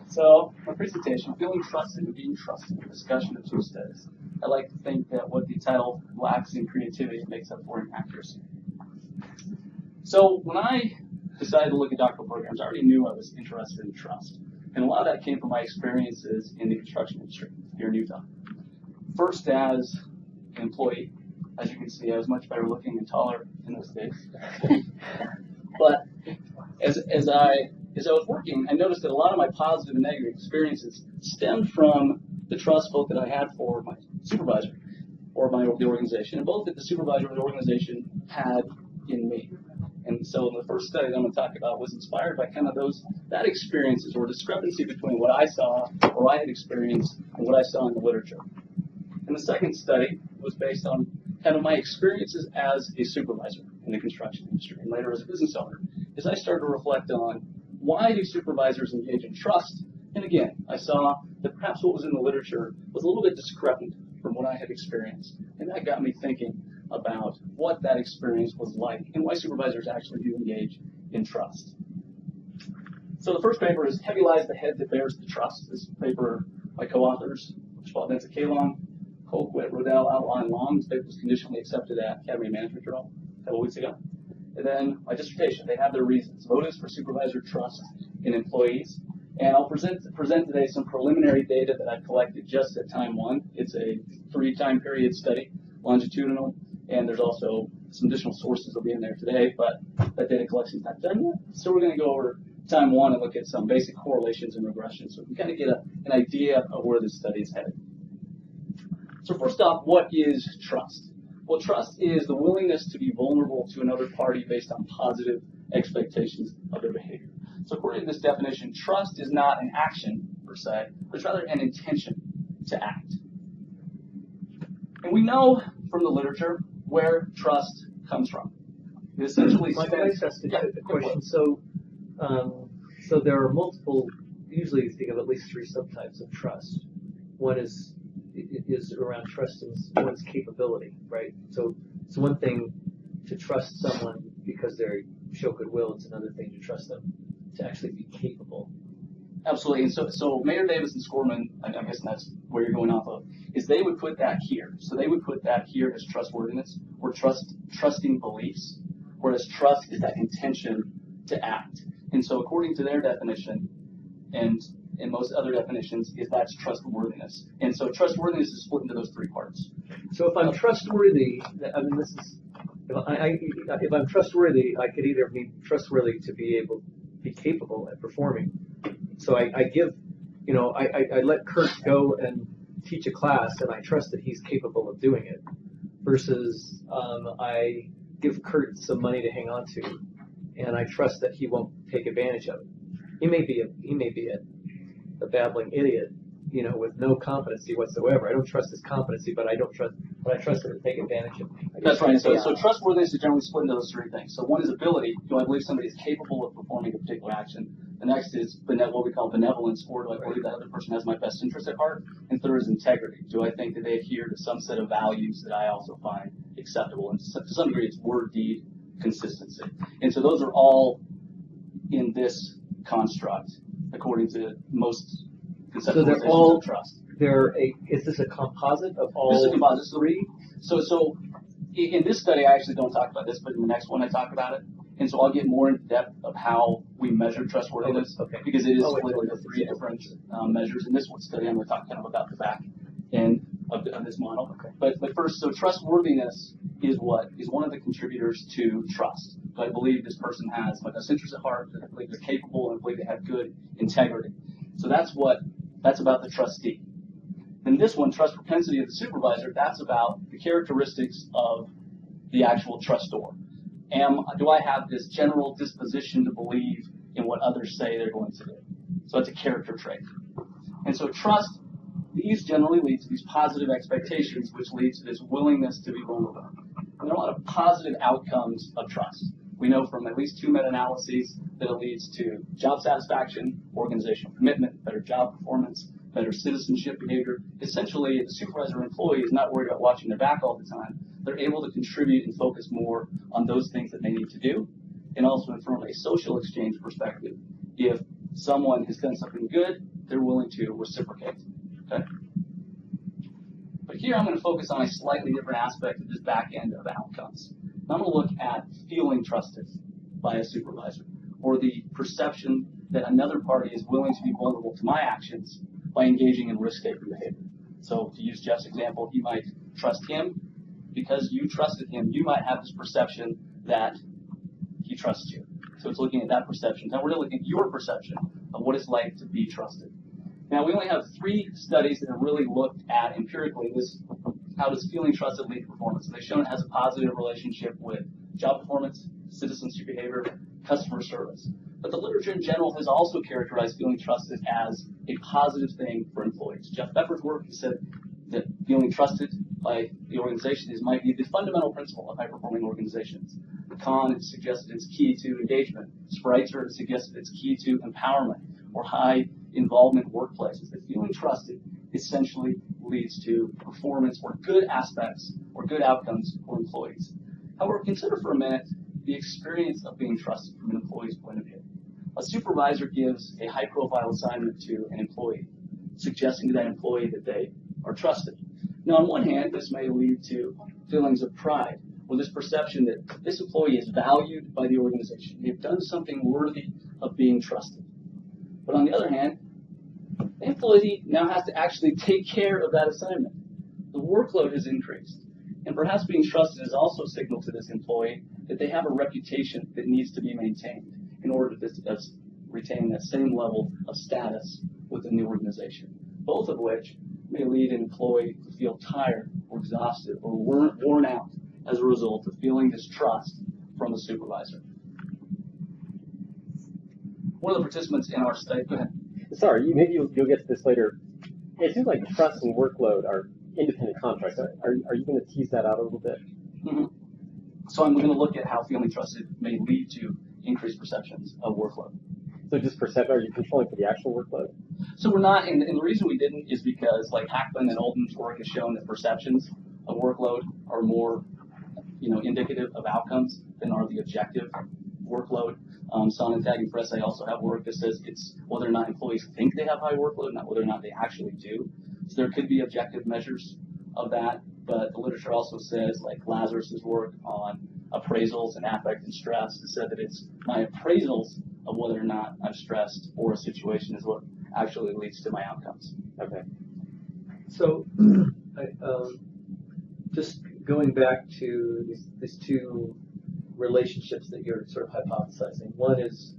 So, my presentation, Feeling Trusted and Being Trusted, a discussion of two studies. I like to think that what the title lacks in creativity makes up for in accuracy. So, when I decided to look at doctoral programs, I already knew I was interested in trust. And a lot of that came from my experiences in the construction industry here in Utah. First, as an employee, as you can see, I was much better looking and taller in those days. But as I was working, I noticed that a lot of my positive and negative experiences stemmed from the trust both that I had for my supervisor or the organization, and both that the supervisor or the organization had in me. And so the first study that I'm going to talk about was inspired by kind of that experiences or discrepancy between what I saw or I had experienced and what I saw in the literature. And the second study was based on kind of my experiences as a supervisor in the construction industry and later as a business owner, as I started to reflect on why do supervisors engage in trust? And again, I saw that perhaps what was in the literature was a little bit discrepant from what I had experienced. And that got me thinking about what that experience was like and why supervisors actually do engage in trust. So the first paper is Heavy Lies the Head That Bears the Trust. This paper by co-authors, Schwab, Kalon, Colquitt, Rodell, Outline, Long. This paper was conditionally accepted at Academy of Management Journal a couple weeks ago. And then my dissertation, they have their reasons. Motives for supervisor trust in employees. And I'll present today some preliminary data that I've collected just at time one. It's a 3-time period study, longitudinal, and there's also some additional sources that will be in there today, but that data collection is not done yet. So we're going to go over time one and look at some basic correlations and regressions so we can kind of get an idea of where this study is headed. So first off, what is trust? Well, trust is the willingness to be vulnerable to another party based on positive expectations of their behavior. So according to this definition, trust is not an action per se, but it's rather an intention to act. And we know from the literature where trust comes from. It essentially Can I just ask a question? So there are multiple, usually you think of at least 3 subtypes of trust. One is around trust and one's capability, right? So it's one thing to trust someone because they show goodwill. It's another thing to trust them to actually be capable. Absolutely. And so Mayer, Davis, and Scorman, I'm guessing that's where you're going off of, is they would put that here. So they would put that here as trustworthiness or trusting beliefs, whereas trust is that intention to act. And so according to their definition, and in most other definitions, that's trustworthiness. And so trustworthiness is split into those 3 parts. So if I'm trustworthy, I mean, if I'm trustworthy, I could either be trustworthy to be capable at performing. So I give, I let Kurt go and teach a class, and I trust that he's capable of doing it. Versus I give Kurt some money to hang on to, and I trust that he won't take advantage of it. He may be a babbling idiot, with no competency whatsoever. I don't trust his competency, but I trust him to take advantage of me. That's right. So trustworthiness is generally split into those 3 things. So one is ability. Do I believe somebody is capable of performing a particular action? The next is what we call benevolence, or do I believe that other person has my best interest at heart? And third is integrity. Do I think that they adhere to some set of values that I also find acceptable? And to some degree, it's word, deed, consistency. And so those are all in this construct, according to most conceptualizations of trust. Is this a composite of all this is a composite. 3? So in this study, I actually don't talk about this, but in the next one I talk about it. And so I'll get more into depth of how we measure trustworthiness, because it is split into 3 different measures. In this one study, I'm going to talk kind of about the back end of this model. Okay. But first, so trustworthiness is one of the contributors to trust. So I believe this person has my best interest at heart, I believe they're capable, and I believe they have good integrity. So that's about the trustee. Then this one, trust propensity of the supervisor, that's about the characteristics of the actual trustor. Do I have this general disposition to believe in what others say they're going to do? So it's a character trait. And so trust, these generally lead to these positive expectations, which leads to this willingness to be vulnerable. And there are a lot of positive outcomes of trust. We know from at least 2 meta-analyses that it leads to job satisfaction, organizational commitment, better job performance, better citizenship behavior. Essentially, if the supervisor or employee is not worried about watching their back all the time, they're able to contribute and focus more on those things that they need to do and also from a social exchange perspective, if someone has done something good, they're willing to reciprocate. Okay? But here I'm going to focus on a slightly different aspect of this back end of outcomes. I'm going to look at feeling trusted by a supervisor, or the perception that another party is willing to be vulnerable to my actions by engaging in risk-taking behavior. So to use Jeff's example, he might trust him. Because you trusted him, you might have this perception that he trusts you. So it's looking at that perception. Now we're looking at your perception of what it's like to be trusted. Now we only have 3 studies that have really looked at empirically how does feeling trusted lead to performance. And they've shown it has a positive relationship with job performance, citizenship behavior, customer service. But the literature in general has also characterized feeling trusted as a positive thing for employees. Jeff Becker's work has said that feeling trusted by the organization might be the fundamental principle of high-performing organizations. Kahn has suggested it's key to engagement. Spreitzer has suggested it's key to empowerment or high-involvement workplaces. That feeling trusted essentially leads to performance or good aspects or good outcomes for employees. However, consider for a minute the experience of being trusted from an employee's point of view. A supervisor gives a high-profile assignment to an employee, suggesting to that employee that they are trusted. Now, on one hand, this may lead to feelings of pride, or this perception that this employee is valued by the organization. They've done something worthy of being trusted. But on the other hand, the employee now has to actually take care of that assignment. The workload has increased. And perhaps being trusted is also a signal to this employee that they have a reputation that needs to be maintained in order to retain that same level of status within the organization, both of which may lead an employee to feel tired or exhausted or worn out as a result of feeling distrust from the supervisor. One of the participants in our study, go ahead. Sorry, maybe you'll get to this later. It seems like trust and workload are independent contracts. Are you going to tease that out a little bit? Mm-hmm. So I'm going to look at how feeling trusted may lead to increased perceptions of workload. So just perception, are you controlling for the actual workload? So we're not, and the reason we didn't is because like Hackman and Oldham's work has shown that perceptions of workload are more, indicative of outcomes than are the objective workload. Sonntag and Press, I also have work that says it's whether or not employees think they have high workload, not whether or not they actually do. So there could be objective measures of that, but the literature also says, like Lazarus's work on appraisals and affect and stress, it said that it's my appraisals of whether or not I'm stressed or a situation is what actually leads to my outcomes. Okay. So, just going back to these 2 relationships that you're sort of hypothesizing. One is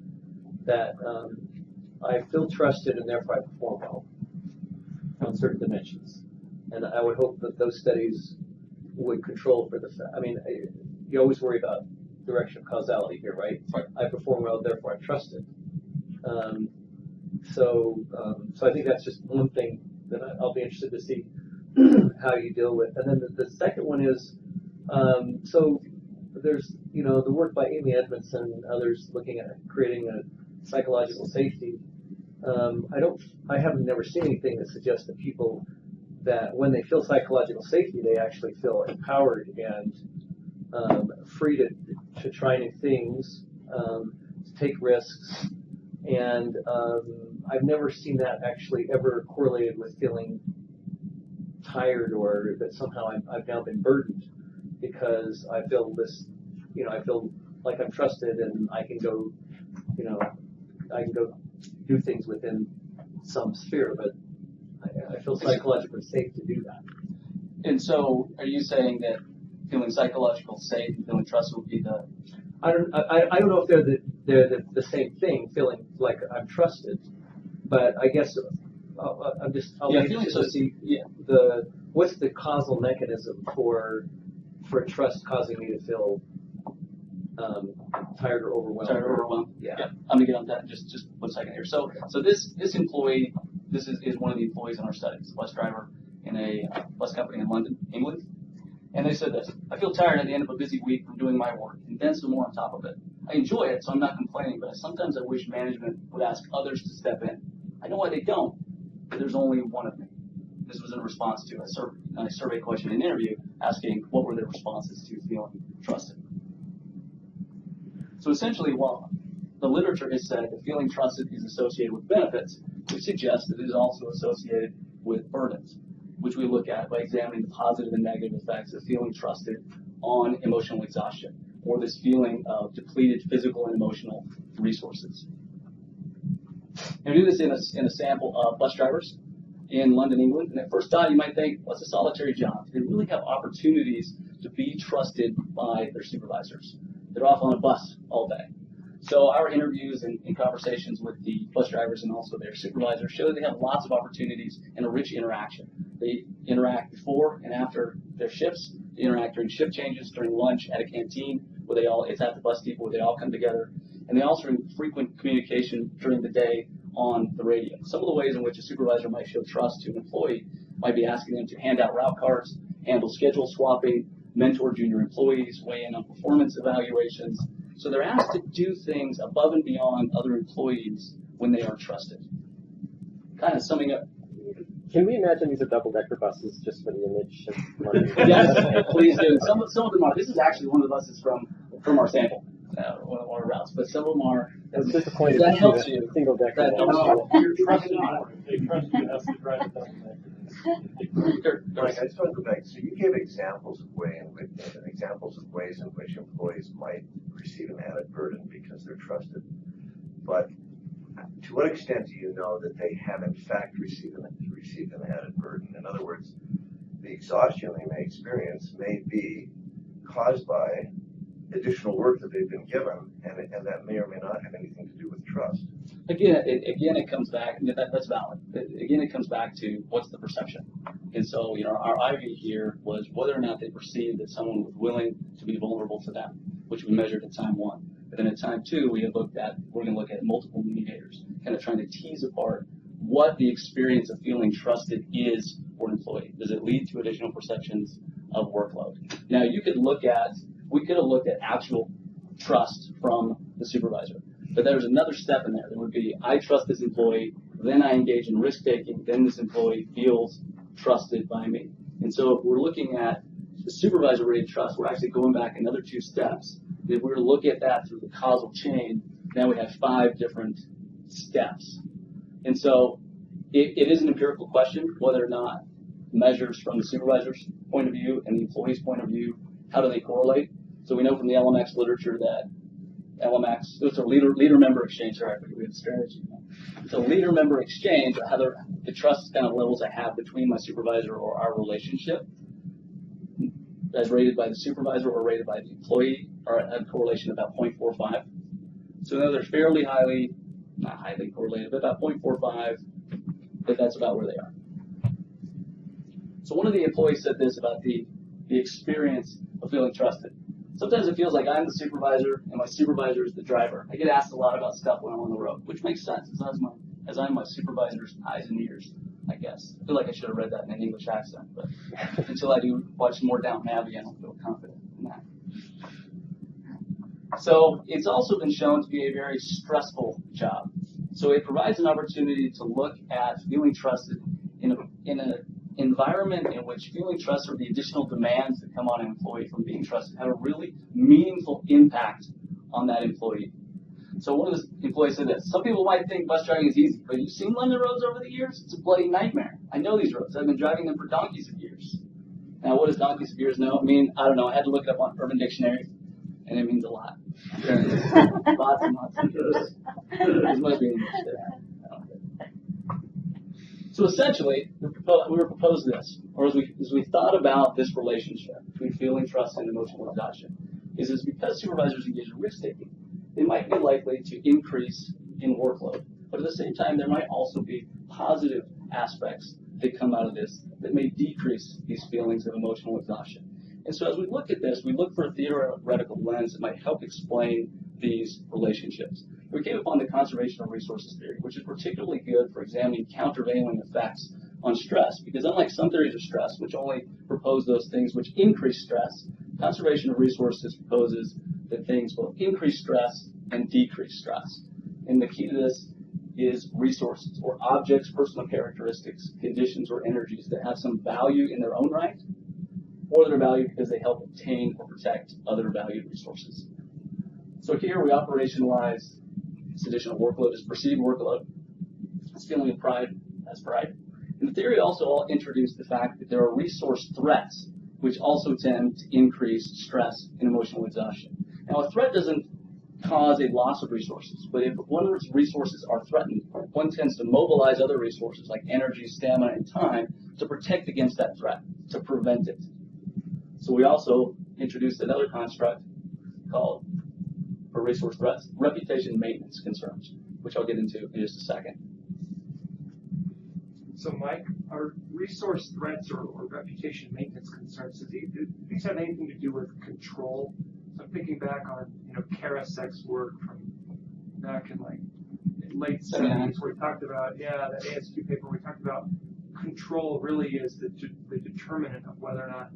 that I feel trusted and therefore I perform well on certain dimensions. And I would hope that those studies would control for the fact. I mean, you always worry about direction of causality here, right? Right. I perform well, therefore I'm trusted. So I think that's just one thing that I'll be interested to see how you deal with. And then the second one is, so there's, the work by Amy Edmondson and others looking at creating a psychological safety. I have never seen anything that suggests that people that when they feel psychological safety, they actually feel empowered and free to try new things, to take risks. And I've never seen that actually ever correlated with feeling tired or that somehow I've now been burdened because I feel this, I feel like I'm trusted and I can go, do things within some sphere, but I feel psychologically safe to do that. And so are you saying that feeling psychological safe and feeling trusted would be the... I don't know if they're the same thing, feeling like I'm trusted, but I guess I'll be interested to see what's the causal mechanism for trust causing me to feel tired or overwhelmed. Yeah. I'm gonna get on that in just 1 second here. So this employee, this is one of the employees in our studies, bus driver in a bus company in London, England. And they said this: I feel tired at the end of a busy week from doing my work, and then some more on top of it. I enjoy it, so I'm not complaining, but sometimes I wish management would ask others to step in. I know why they don't, but there's only one of me. This was in response to a survey question and interview asking what were their responses to feeling trusted. So essentially, while the literature has said that feeling trusted is associated with benefits, we suggest that it is also associated with burdens, which we look at by examining the positive and negative effects of feeling trusted on emotional exhaustion, or this feeling of depleted physical and emotional resources. And we do this in a sample of bus drivers in London, England. And at first thought, you might think, what's a solitary job? They really have opportunities to be trusted by their supervisors. They're off on a bus all day. So our interviews and conversations with the bus drivers and also their supervisors show that they have lots of opportunities and a rich interaction. They interact before and after their shifts. They interact during shift changes, during lunch at a canteen, where it's at the bus depot where they all come together. And they also have frequent communication during the day on the radio. Some of the ways in which a supervisor might show trust to an employee might be asking them to hand out route cards, handle schedule swapping, mentor junior employees, weigh in on performance evaluations. So they're asked to do things above and beyond other employees when they are trusted. Kind of summing up. Can we imagine these are double-decker buses just for the image of London? Yes, please do. Some of them are. This is actually one of the buses from our sample, one of our routes, but some of them are. It's disappointing That to see helps the you. single-decker That one. helps you. You're trusted more. They trust you enough to drive it down there. Mike, I just want to go back. So you gave examples of ways in which employees might receive an added burden because they're trusted. But to what extent do you know that they have in fact received an added burden? In other words, the exhaustion they may experience may be caused by additional work that they've been given, and that may or may not have anything to do with trust. Again, it comes back. That's valid. Again, it comes back to what's the perception. And so, our ivy here was whether or not they perceived that someone was willing to be vulnerable to them, which we measured at time 1. But then at time 2, we're going to look at multiple mediators, kind of trying to tease apart what the experience of feeling trusted is for an employee. Does it lead to additional perceptions of workload? Now, we could have looked at actual trust from the supervisor. But there's another step in there. There would be, I trust this employee, then I engage in risk-taking, then this employee feels trusted by me. And so if we're looking at the supervisor-rated trust, we're actually going back another 2 steps. If we were to look at that through the causal chain, now we have 5 different steps. And so it is an empirical question whether or not measures from the supervisor's point of view and the employee's point of view, how do they correlate? So we know from the LMX literature that it's a leader member exchange. Sorry, I forget we have a strategy. So leader member exchange, or how the trust kind of levels I have between my supervisor or our relationship, as rated by the supervisor or rated by the employee, are a correlation of about 0.45. So now they're fairly not highly correlated, but about 0.45, but that's about where they are. So one of the employees said this about the experience of feeling trusted. Sometimes it feels like I'm the supervisor and my supervisor is the driver. I get asked a lot about stuff when I'm on the road, which makes sense as I'm my supervisor's eyes and ears, I guess. I feel like I should have read that in an English accent, but until I do watch more Downton Abbey, I don't feel confident in that. So it's also been shown to be a very stressful job. So it provides an opportunity to look at feeling trusted in an environment in which feeling trusted or the additional demands that come on an employee from being trusted have a really meaningful impact on that employee. So one of the employees said this: some people might think bus driving is easy, but you've seen London roads over the years? It's a bloody nightmare. I know these roads. I've been driving them for donkeys of years. Now, what does donkeys of years know? I mean, I don't know. I had to look it up on Urban Dictionary, and it means a lot. Lots and lots of years. There's much English there. So essentially, we were proposed this, or as we thought about this relationship between feeling trust and emotional exhaustion, is because supervisors engage in risk-taking, they might be likely to increase in workload. But at the same time, there might also be positive aspects that come out of this that may decrease these feelings of emotional exhaustion. And so as we look at this, we look for a theoretical lens that might help explain these relationships. We came upon the conservation of resources theory, which is particularly good for examining countervailing effects on stress, because unlike some theories of stress, which only propose those things which increase stress, conservation of resources proposes that things will increase stress and decrease stress. And the key to this is resources, or objects, personal characteristics, conditions, or energies that have some value in their own right, or their value because they help obtain or protect other valued resources. So here we operationalize this additional workload as perceived workload, this feeling of pride as pride. And the theory also introduced the fact that there are resource threats, which also tend to increase stress and emotional exhaustion. Now, a threat doesn't cause a loss of resources, but if one's resources are threatened, one tends to mobilize other resources like energy, stamina, and time to protect against that threat, to prevent it. So we also introduced another construct called, for resource threats, reputation maintenance concerns, which I'll get into in just a second. So, Mike, are resource threats or reputation maintenance concerns, do these have anything to do with control? So I'm thinking back on, Karasek's work from back in late 70s, where he talked about, that ASQ paper, where he talked about control really is the determinant of whether or not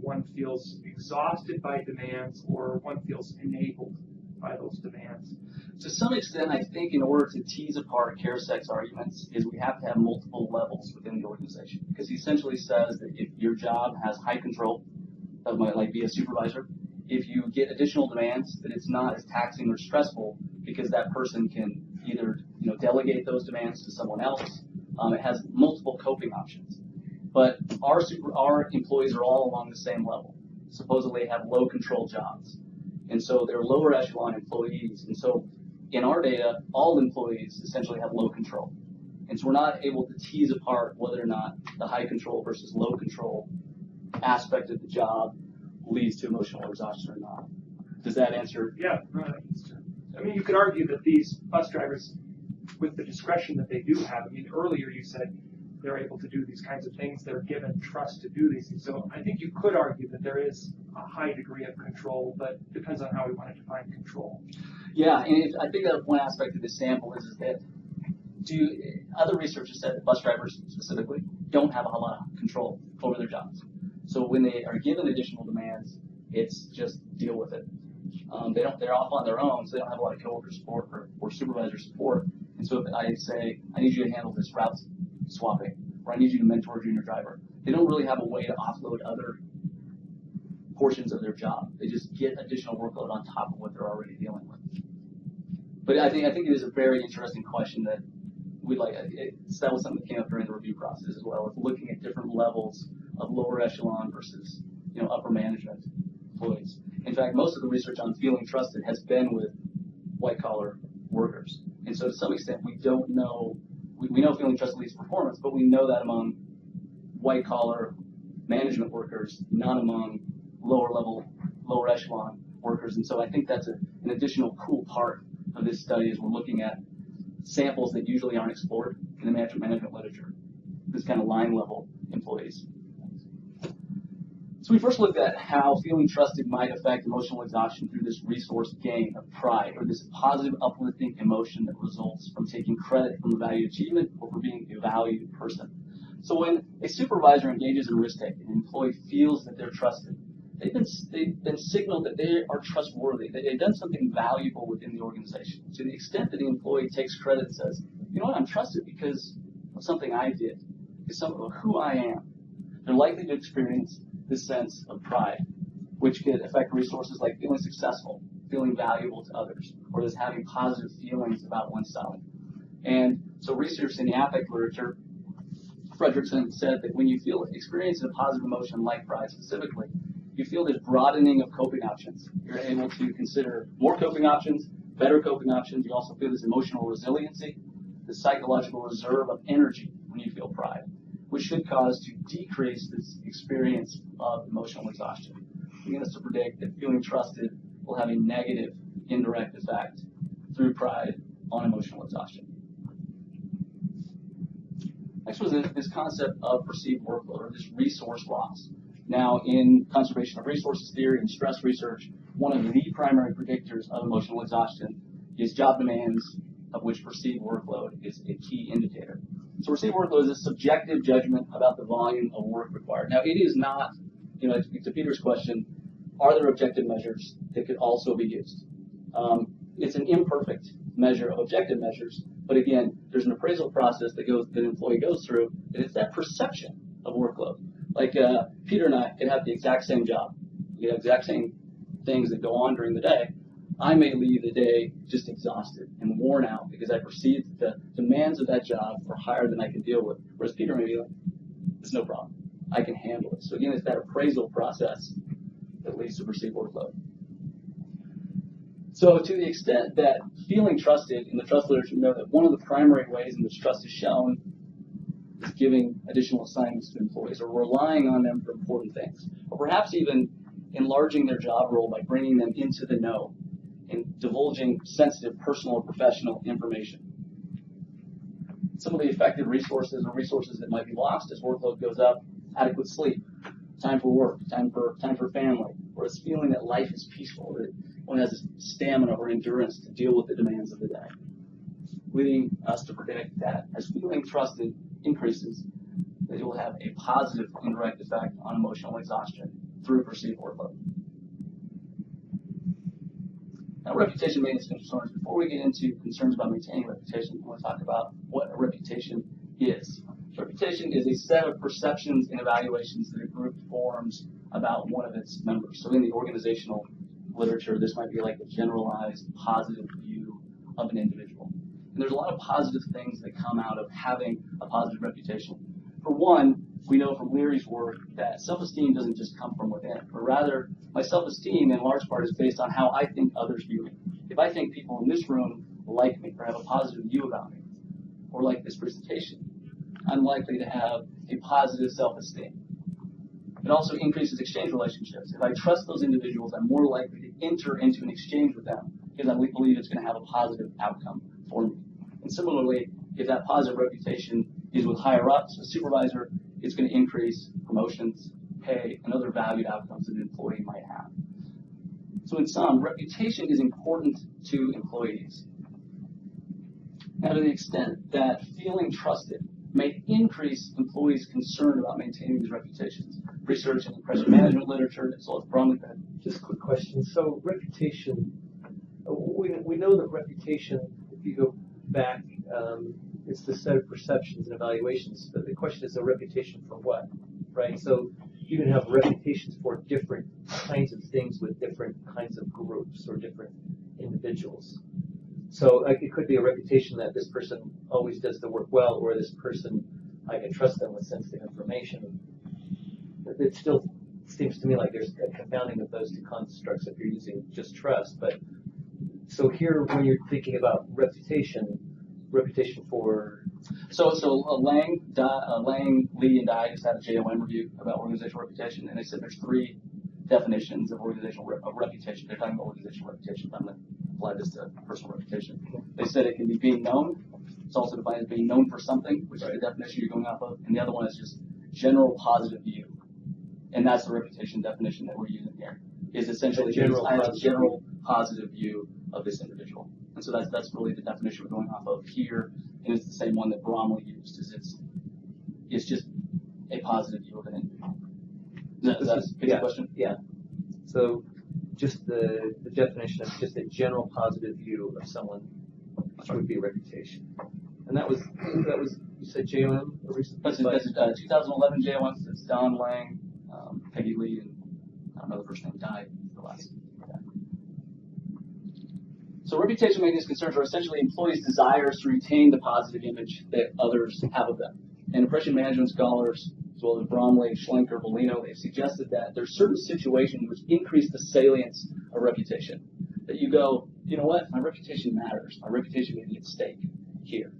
one feels exhausted by demands or one feels enabled by those demands. To some extent, I think in order to tease apart Karasek's arguments is we have to have multiple levels within the organization. Because he essentially says that if your job has high control, that might be a supervisor, if you get additional demands, that it's not as taxing or stressful because that person can either delegate those demands to someone else. It has multiple coping options. But our employees are all along the same level. Supposedly have low control jobs. And so they're lower echelon employees. And so in our data, all employees essentially have low control. And so we're not able to tease apart whether or not the high control versus low control aspect of the job leads to emotional exhaustion or not. Does that answer? Yeah, right. I mean, you could argue that these bus drivers, with the discretion that they do have, earlier you said they're able to do these kinds of things, they're given trust to do these things. So I think you could argue that there is a high degree of control, but it depends on how we want to define control. Yeah, and I think that one aspect of this sample is that other researchers said that bus drivers specifically don't have a lot of control over their jobs. So when they are given additional demands, it's just deal with it. They're off on their own, so they don't have a lot of coworker support or supervisor support. And so if I say, I need you to handle this route swapping, or I need you to mentor a junior driver, they don't really have a way to offload other portions of their job. They just get additional workload on top of what they're already dealing with. But I think it is a very interesting question that that was something that came up during the review process as well, of looking at different levels of lower echelon versus upper management employees. In fact, most of the research on feeling trusted has been with white collar workers. And so to some extent, we don't know, we know feeling trusted leads performance, but we know that among white collar management workers, not among lower echelon workers. And so I think that's an additional cool part of this study is we're looking at samples that usually aren't explored in the management literature, this kind of line level employees. So we first looked at how feeling trusted might affect emotional exhaustion through this resource gain of pride, or this positive uplifting emotion that results from taking credit from a valued achievement or for being a valued person. So when a supervisor engages in risk taking, an employee feels that they're trusted, they've been signaled that they are trustworthy, that they've done something valuable within the organization. To the extent that the employee takes credit and says, I'm trusted because of something I did, because of who I am, they're likely to experience this sense of pride, which could affect resources like feeling successful, feeling valuable to others, or just having positive feelings about oneself. And so research in the affect literature, Fredrickson said that when you experience a positive emotion like pride specifically, you feel this broadening of coping options. You're able to consider more coping options, better coping options. You also feel this emotional resiliency, the psychological reserve of energy when you feel pride, which should cause to decrease this experience of emotional exhaustion. Leading us to predict that feeling trusted will have a negative indirect effect through pride on emotional exhaustion. Next was this concept of perceived workload, or this resource loss. Now, in conservation of resources theory and stress research, one of the primary predictors of emotional exhaustion is job demands, of which perceived workload is a key indicator. So perceived workload is a subjective judgment about the volume of work required. Now, it is not, to Peter's question, are there objective measures that could also be used? It's an imperfect measure of objective measures, but again, there's an appraisal process that an employee goes through, and it's that perception of workload. Like Peter and I could have the exact same job. We have the exact same things that go on during the day, I may leave the day just exhausted and worn out because I perceive that the demands of that job are higher than I can deal with. Whereas Peter may be like, it's no problem. I can handle it. So again, it's that appraisal process that leads to perceived workload. So to the extent that feeling trusted, in the trust literature, know that one of the primary ways in which trust is shown is giving additional assignments to employees or relying on them for important things, or perhaps even enlarging their job role by bringing them into the know and divulging sensitive personal or professional information. Some of the effective resources or resources that might be lost as workload goes up: adequate sleep, time for work, time for family, or it's feeling that life is peaceful, that one has stamina or endurance to deal with the demands of the day, leading us to predict that as feeling trusted increases, that it will have a positive indirect effect on emotional exhaustion through perceived workload. Now, reputation maintenance concerns. Before we get into concerns about maintaining reputation, I want to talk about what a reputation is. Reputation is a set of perceptions and evaluations that a group forms about one of its members. So in the organizational literature, this might be like a generalized positive view of an individual. And there's a lot of positive things that come out of having a positive reputation. For one, we know from Leary's work that self-esteem doesn't just come from within, but rather my self-esteem in large part is based on how I think others view me. If I think people in this room like me or have a positive view about me, or like this presentation, I'm likely to have a positive self-esteem. It also increases exchange relationships. If I trust those individuals, I'm more likely to enter into an exchange with them because I believe it's going to have a positive outcome for me. And similarly, if that positive reputation is with higher ups, a supervisor, it's going to increase promotions, pay, and other valued outcomes that an employee might have. So in sum, reputation is important to employees. Now, to the extent that feeling trusted may increase employees' concern about maintaining these reputations. Research and impression management literature, as well as Bromley. Just a quick question. So reputation, we know that reputation, if you go back, it's the set of perceptions and evaluations. But the question is a reputation for what, right? So you can have reputations for different kinds of things with different kinds of groups or different individuals. So it could be a reputation that this person always does the work well, or this person, I can trust them with sensitive information. It still seems to me like there's a confounding of those two constructs if you're using just trust. But so here, when you're thinking about reputation for... So Lang, Lee, and Dye just had a JOM review about organizational reputation, and they said there's three definitions of organizational reputation. They're talking about organizational reputation, but I'm going to apply this to personal reputation. They said it can be being known. It's also defined as being known for something, which is the definition you're going off of. And the other one is just general positive view. And that's the reputation definition that we're using here. Is essentially I have a general positive view of this individual. And so that's really the definition we're going off of here. And it's the same one that Bromley used. It's just a positive view of an individual. Is that a big question? Yeah. So just the definition of just a general positive view of someone, which would be a reputation. And that was you said JOM? That's 2011 JOM. It's Don Lang, Peggy Lee, and I don't know the first name, Dye, the last. Yeah. So reputation maintenance concerns are essentially employees' desires to retain the positive image that others have of them. And impression management scholars, as well as Bromley, Schlenker, Bellino, they've suggested that there's certain situations which increase the salience of reputation. That you go, you know what, my reputation matters. My reputation may be at stake here.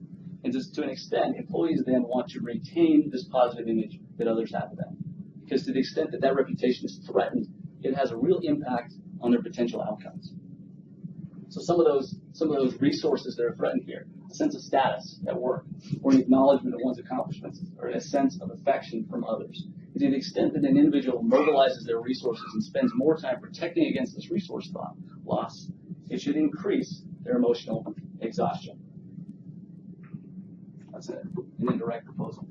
And just to an extent, employees then want to retain this positive image that others have of them. Because to the extent that that reputation is threatened, it has a real impact on their potential outcomes. So some of those resources that are threatened here, a sense of status at work, or an acknowledgement of one's accomplishments, or a sense of affection from others. And to the extent that an individual mobilizes their resources and spends more time protecting against this resource loss, it should increase their emotional exhaustion. That's an indirect proposal.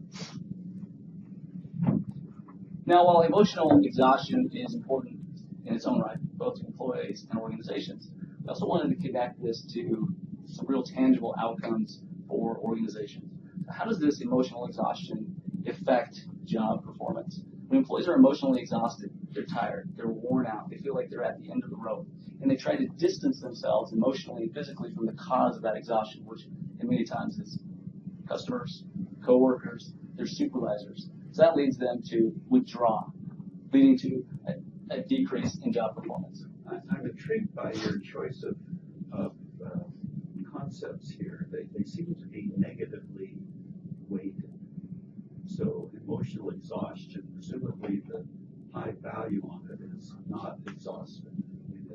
Now, while emotional exhaustion is important in its own right, both to employees and organizations, we also wanted to connect this to some real tangible outcomes for organizations. So how does this emotional exhaustion affect job performance? When employees are emotionally exhausted, they're tired, they're worn out, they feel like they're at the end of the rope. and they try to distance themselves emotionally and physically from the cause of that exhaustion, which in many times is customers, coworkers, their supervisors. So that leads them to withdraw, leading to a decrease in job performance. I'm intrigued by your choice of concepts here. They seem to be negatively weighted. So emotional exhaustion, presumably the high value on it is not exhausting. I mean,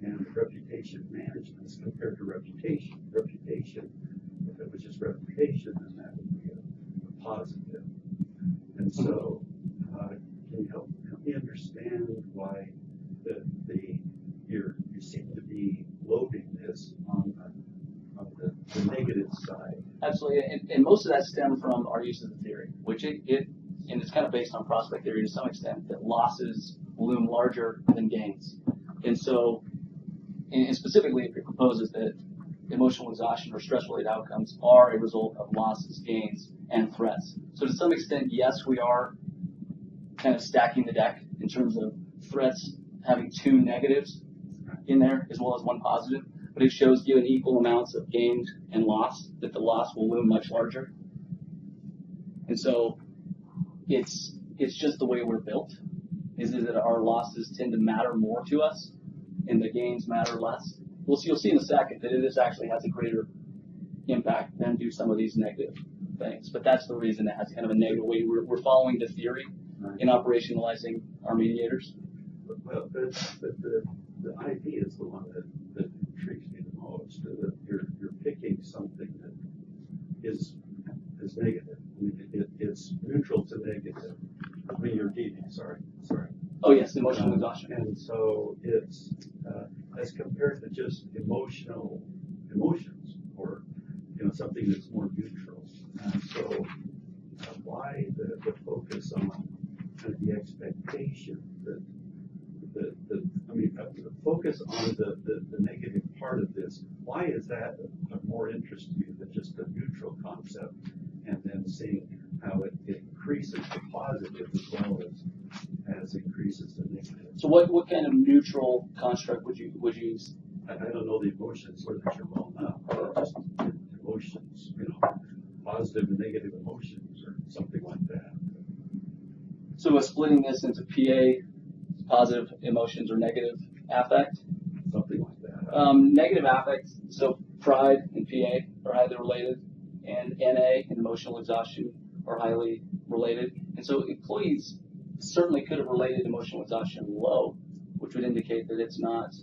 and reputation management is compared to reputation. Reputation, if it was just reputation, then that would be a positive. And so, can you help me understand why you seem to be loading this on the negative side? Absolutely, and most of that stemmed from our use of the theory, which and it's kind of based on prospect theory to some extent, that losses loom larger than gains. And so, and specifically, it proposes that emotional exhaustion or stress-related outcomes are a result of losses, gains, and threats. So to some extent, yes, we are kind of stacking the deck in terms of threats having two negatives in there as well as one positive, but it shows given equal amounts of gain and loss, that the loss will loom much larger. And so it's just the way we're built, is that our losses tend to matter more to us and the gains matter less. You'll see in a second that this actually has a greater impact than do some of these negative things. But that's the reason it has kind of a negative weight. We're following the theory in operationalizing our mediators. Well, but the idea is the one that intrigues me the most. That you're picking something that is negative. I mean, it's neutral to negative. I mean, you're deviant. Sorry. Oh yes, emotional exhaustion. And so it's as compared to just emotions, or something that's more neutral. And so why the focus on kind of the expectation that the focus on the negative part of this? Why is that of more interest to you than just a neutral concept, and then seeing how it increases the positive as well as increases the negative? So what kind of neutral construct would you use? I don't know the emotions whether you're well enough. Just emotions, positive and negative emotions or something like that. So we're splitting this into PA, positive emotions or negative affect. Something like that. Negative affect, so pride and PA are highly related, and NA and emotional exhaustion are highly related. And so employees certainly could have related emotional exhaustion low, which would indicate that it's not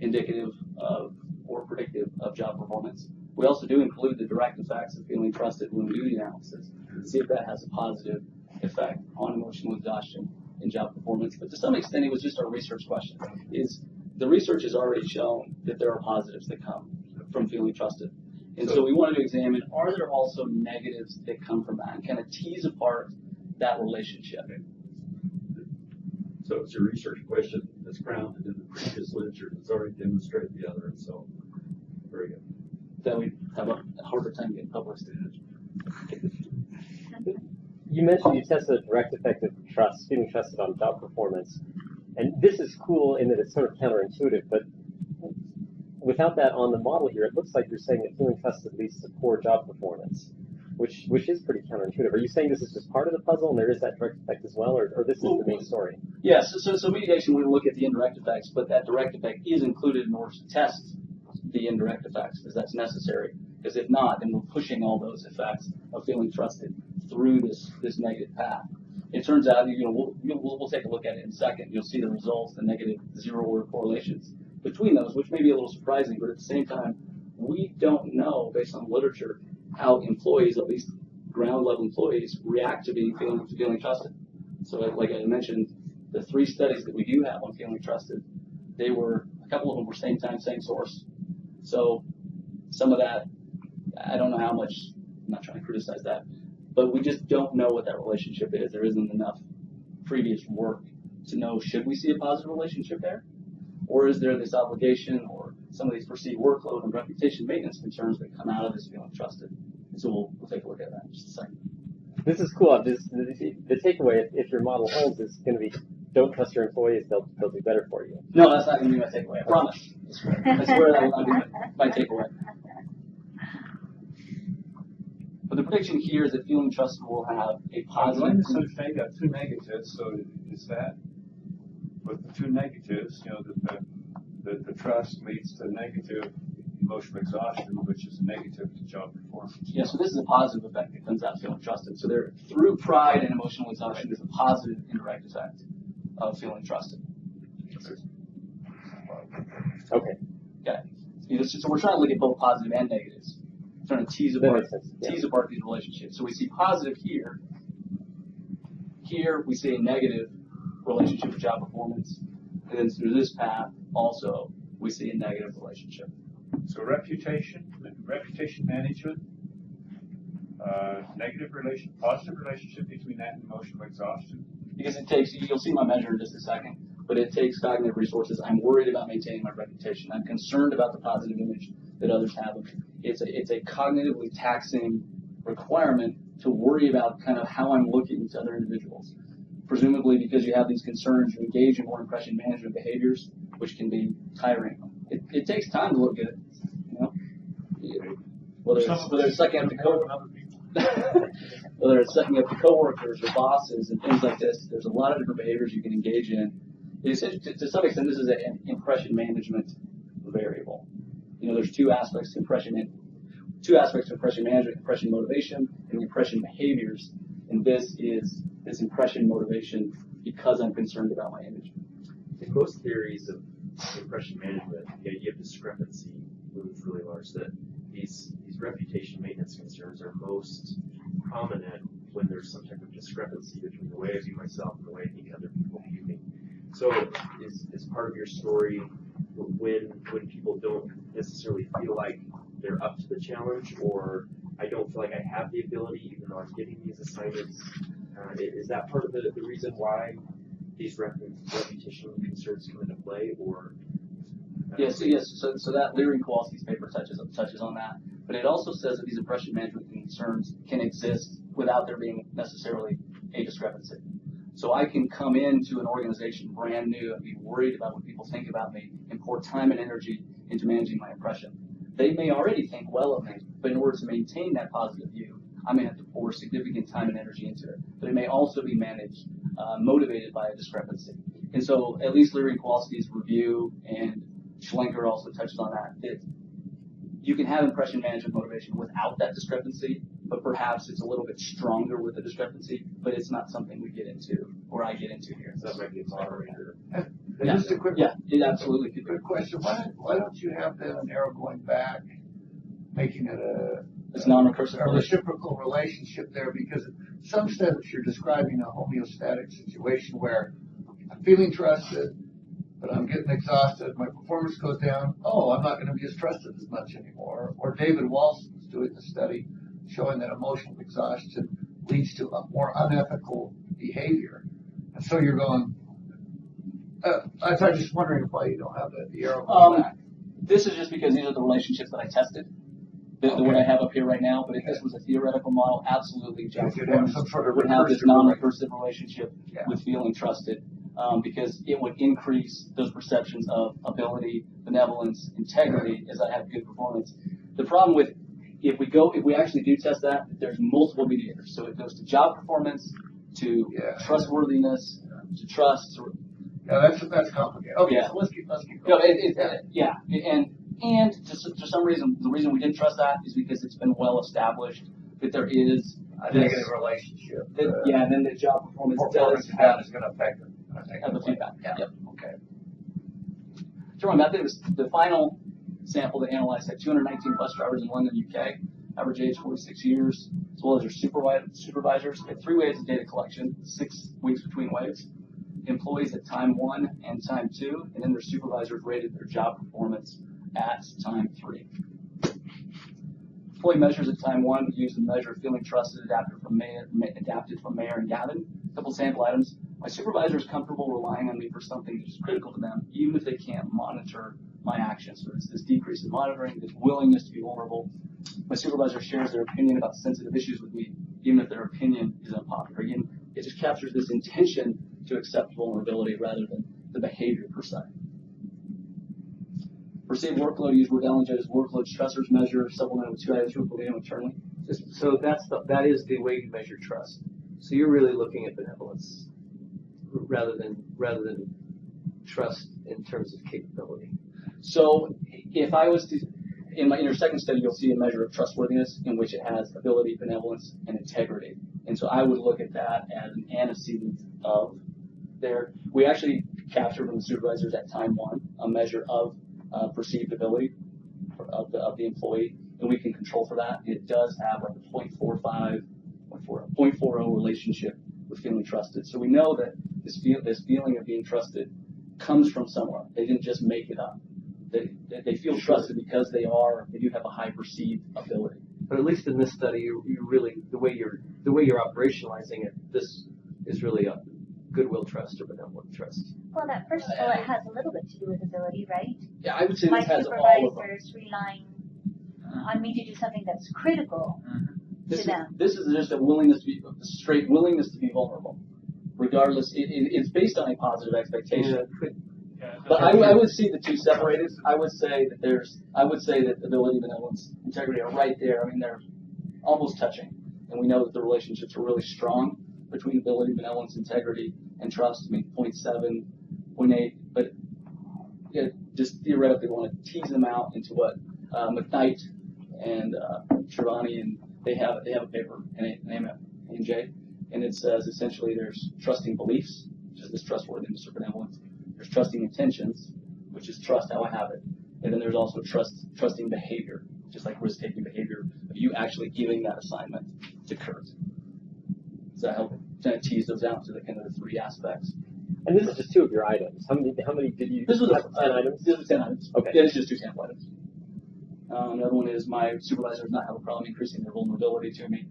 indicative of or predictive of job performance. We also do include the direct effects of feeling trusted when we do the analysis to see if that has a positive effect on emotional exhaustion and job performance. But to some extent, it was just our research question. Is the research has already shown that there are positives that come from feeling trusted. And so we wanted to examine, are there also negatives that come from that, and kind of tease apart that relationship. So it's your research question that's grounded in the previous literature that's already demonstrated the other, and so very good. That we have a harder time getting published. You mentioned you tested a direct effect of trust, feeling trusted on job performance. And this is cool in that it's sort of counterintuitive, but without that on the model here, it looks like you're saying that feeling trusted leads to poor job performance, which is pretty counterintuitive. Are you saying this is just part of the puzzle and there is that direct effect as well, or this is the main story? Yes, so mitigation, we look at the indirect effects, but that direct effect is included in order to test the indirect effects, because that's necessary. Because if not, then we're pushing all those effects of feeling trusted through this negative path. It turns out, we'll take a look at it in a second. You'll see the results, the negative zero-order correlations between those, which may be a little surprising, but at the same time, we don't know, based on literature, how employees, at least ground-level employees, react to feeling trusted. So, like I mentioned, the 3 studies that we do have on feeling trusted, a couple of them were same time, same source. So, some of that, I don't know how much. I'm not trying to criticize that, but we just don't know what that relationship is. There isn't enough previous work to know, should we see a positive relationship there? Or is there this obligation or some of these perceived workload and reputation maintenance concerns that come out of this feeling trusted? And so we'll take a look at that in just a second. This is cool. The takeaway, if your model holds, is going to be don't trust your employees, they'll do better for you. No, that's not going to be my takeaway. I promise. I swear that will not be my takeaway. But the prediction here is that feeling trusted will have a I'm positive. going to sort of say got two negatives, so is that with the two negatives, that the trust leads to negative emotional exhaustion, which is a negative to job performance. Yeah, so this is a positive effect that comes out of feeling trusted. So there, through pride and emotional exhaustion, there's a positive indirect effect of feeling trusted. Okay. Okay. So we're trying to look at both positive and negatives. Trying to tease That apart, makes sense. Yeah. tease apart these relationships. So we see positive here. Here we see a negative relationship with job performance. And then through this path, also, we see a negative relationship. So reputation management, positive relationship between that and emotional exhaustion. Because it takes, you'll see my measure in just a second, but it takes cognitive resources. I'm worried about maintaining my reputation. I'm concerned about the positive image that others have of me. It's a cognitively taxing requirement to worry about kind of how I'm looking to other individuals. Presumably because you have these concerns, you engage in more impression management behaviors, which can be tiring. It takes time to look good, you know? Whether it's sucking up to whether it's setting up to coworkers or bosses and things like this, there's a lot of different behaviors you can engage in. To some extent, this is an impression management variable. You know, there's two aspects to impression management: impression motivation and impression behaviors. And this is this impression motivation because I'm concerned about my image. In most theories of impression management, the idea of discrepancy looms really large. That these reputation maintenance concerns are most prominent when there's some type of discrepancy between the way I view myself and the way I think other people view me. So is part of your story when people don't necessarily feel like they're up to the challenge, or I don't feel like I have the ability even though I'm getting these assignments? Is that part of the reason why these reputation concerns come into play, or? Yes. So that Leary Kowalski's paper touches on that, but it also says that these impression management concerns can exist without there being necessarily a discrepancy. So I can come into an organization brand new and be worried about what people think about me and pour time and energy into managing my impression. They may already think well of me, but in order to maintain that positive view, I may have to pour significant time and energy into it. But it may also be managed, motivated by a discrepancy. And so at least Leary Kowalski's review and Schlenker also touched on that you can have impression management motivation without that discrepancy, but perhaps it's a little bit stronger with the discrepancy, but it's not something we get into, or I get into here. So that might be a moderator. Yeah. Just a quick, Yeah, it absolutely could be. quick question. Why don't you have then an arrow going back, making it It's non-recursive. a reciprocal relationship there? Because in some sense you're describing a homeostatic situation where I'm feeling trusted, but I'm getting exhausted, my performance goes down, I'm not going to be as trusted as much anymore. Or David Walsh was doing the study showing that emotional exhaustion leads to a more unethical behavior. And so you're going, I was just wondering why you don't have the arrow going back. This is just because these are the relationships that I tested. The what I have up here right now, but if this was a theoretical model, absolutely, job You'd have performance some sort of would have this recursive non-recursive relationship Yeah. with feeling trusted, because it would increase those perceptions of ability, benevolence, integrity as I have good performance. The problem with if we actually do test that, there's multiple mediators. So it goes to job performance, to trustworthiness, to trust. Yeah, that's complicated. Okay, Yeah. so let's keep No, going. and for some reason, the reason we didn't trust that is because it's been well established that there is A this, negative relationship. and then the job performance Performance does of have that is going to affect it. the feedback. Yeah. Yep. Okay. So my method was the final sample that analyzed had 219 bus drivers in London, UK, average age 46 years, as well as their supervisors. Had 3 waves of data collection, 6 weeks between waves. Employees at time 1 and time 2, and then their supervisors rated their job performance at time 3. Employee measures at time 1, we used the measure of feeling trusted adapted from Mayer and Gavin. A couple sample items. My supervisor is comfortable relying on me for something that is critical to them, even if they can't monitor my actions. So it's this decrease in monitoring, this willingness to be vulnerable. My supervisor shares their opinion about sensitive issues with me, even if their opinion is unpopular. Again, it just captures this intention to accept vulnerability rather than the behavior per se. Perceived workload, use word Ellinger as workload stressors measure, supplemented with 2 items repeated internally. So that is the way you measure trust. So you're really looking at benevolence rather than trust in terms of capability. So if I was to, in your second study, you'll see a measure of trustworthiness in which it has ability, benevolence, and integrity. And so I would look at that as an antecedent of there. We actually captured from the supervisors at time 1 a measure of perceived ability of the employee, and we can control for that. It does have like a 0.40 relationship with feeling trusted. So we know that this feeling of being trusted comes from somewhere. They didn't just make it up. They feel trusted because they do have a high perceived ability. But at least in this study, you really the way you're operationalizing it, this is really a goodwill trust or benevolent trust. Well, that first bullet has a little bit to do with ability, right? Yeah, I would say My this has all of them. supervisor's relying on me to do something that's critical to them. This is just a willingness to be straight willingness to be vulnerable, regardless. It's based on a positive expectation. But I would see the two separated. I would say that ability, benevolence, integrity are right there. I mean, they're almost touching, and we know that the relationships are really strong between ability, benevolence, integrity, and trust. I mean, 0.7, 0.8, but just theoretically want to tease them out into what McKnight and Trivani, and they have a paper, A&J, and it says essentially there's trusting beliefs, which is this trustworthiness or benevolence. There's trusting intentions, which is trust how I have it, and then there's also trusting behavior, just like risk-taking behavior of you actually giving that assignment to Kurt. Does that help kind of tease those out to the kind of the 3 aspects? And this is just 2 of your items. How many did you? This was have 10 items. This was 10 items. Okay. Yeah, it's just 2 sample items. Another one is my supervisor does not have a problem increasing their vulnerability to me.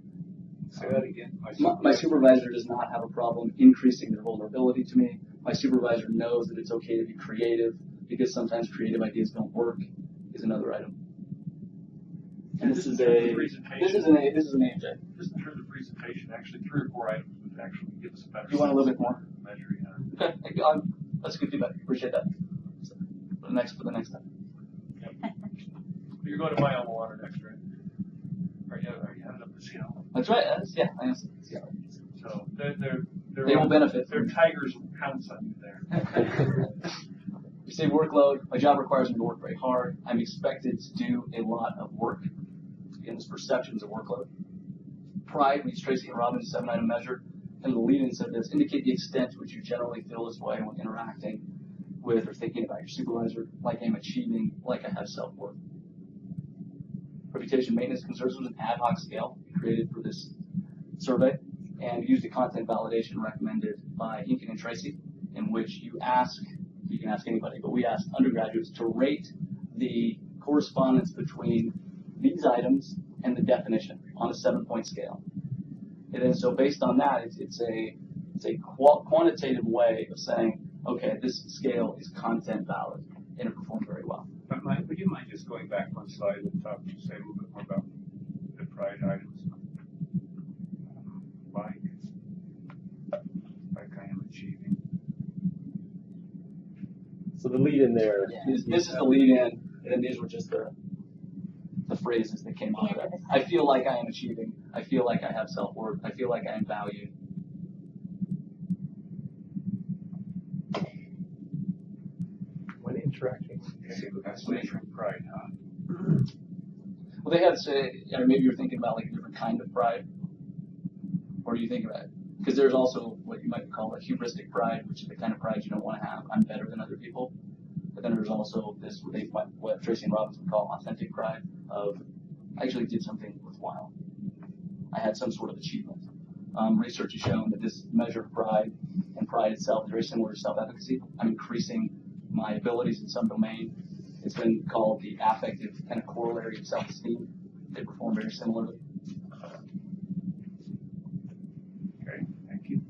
Say that again. My supervisor does not have a problem increasing their vulnerability to me. My supervisor knows that it's okay to be creative because sometimes creative ideas don't work. Is another item. And this is an AJ. Just in terms of presentation, actually 3 or 4 items would actually give us a better. You want a little bit more? Measure, yeah. Okay, that's good feedback. Appreciate that. So, for the next time. Yep. You're going to my alma mater next, right? Are you headed up to Seattle? That's right. Yeah, I understand. Yeah. So They will benefit. Their tigers will pounce on you there. You say workload. My job requires me to work very hard. I'm expected to do a lot of work. Again, this perceptions of workload. Pride, we use Tracy and Robin's 7-item measure. And the lead-in said this: indicate the extent to which you generally feel this way when interacting with or thinking about your supervisor, like I'm achieving, like I have self-worth. Reputation maintenance concerns was an ad hoc scale created for this survey, and used the content validation recommended by Inkin and Tracy, in which you can ask anybody, but we asked undergraduates to rate the correspondence between these items and the definition on a 7-point scale. And then so based on that, it's a quantitative way of saying, okay, this scale is content valid and it performed very well. But would you mind just going back one slide and say a little bit more about the pride items? Like I am achieving. So the lead in there. Yeah, this is the lead in, and then these were just the phrases that came out of that. I feel like I am achieving. I feel like I have self-worth. I feel like I am valued. When interacting. Okay, that's measuring pride, huh? Well, they had to say, maybe you're thinking about like a different kind of pride. Or do you think about it? Because there's also what you might call a hubristic pride, which is the kind of pride you don't want to have. I'm better than other people. But then there's also this, what Tracy and Robbins would call authentic pride of, I actually did something worthwhile. I had some sort of achievement. Research has shown that this measure of pride and pride itself is very similar to self-efficacy. I'm increasing my abilities in some domain. It's been called the affective kind of corollary of self-esteem. They perform very similarly. Okay, thank you.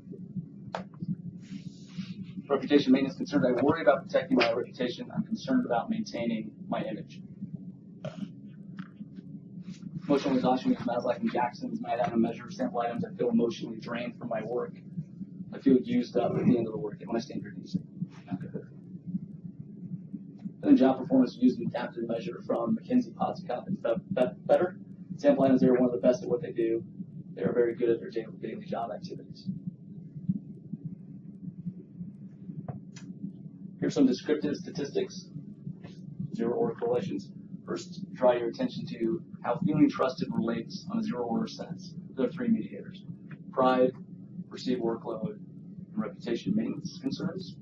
Reputation maintenance concerns. I worry about protecting my reputation. I'm concerned about maintaining my image. Emotional exhaustion with Maslow and Jackson's 9-item measure of sample items. I feel emotionally drained from my work. I feel used up at the end of the workday when I stand here and use it. And then job performance used in adaptive measure from McKinsey, Pods, and Better. Sample items, they are one of the best at what they do. They are very good at their daily job activities. Here's some descriptive statistics, zero-order correlations. First, draw your attention to how feeling trusted relates on a zero-order sense. There are three mediators: pride, perceived workload, and reputation maintenance concerns,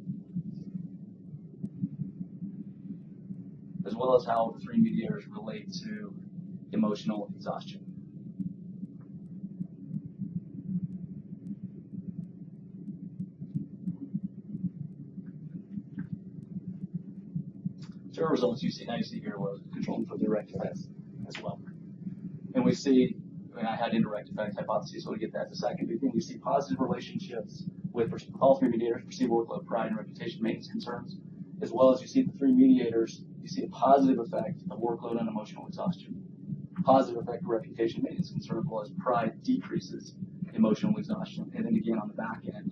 as well as how the three mediators relate to emotional exhaustion. So our results you see here was controlling for direct effects as well. And we see, I had indirect effect hypotheses, so we'll get that in a second. But we see positive relationships with all three mediators: perceived workload, pride, and reputation maintenance concerns, as well as you see the three mediators, you see a positive effect of workload and emotional exhaustion. Positive effect of reputation maintenance concern, as well as pride decreases emotional exhaustion. And then again on the back end,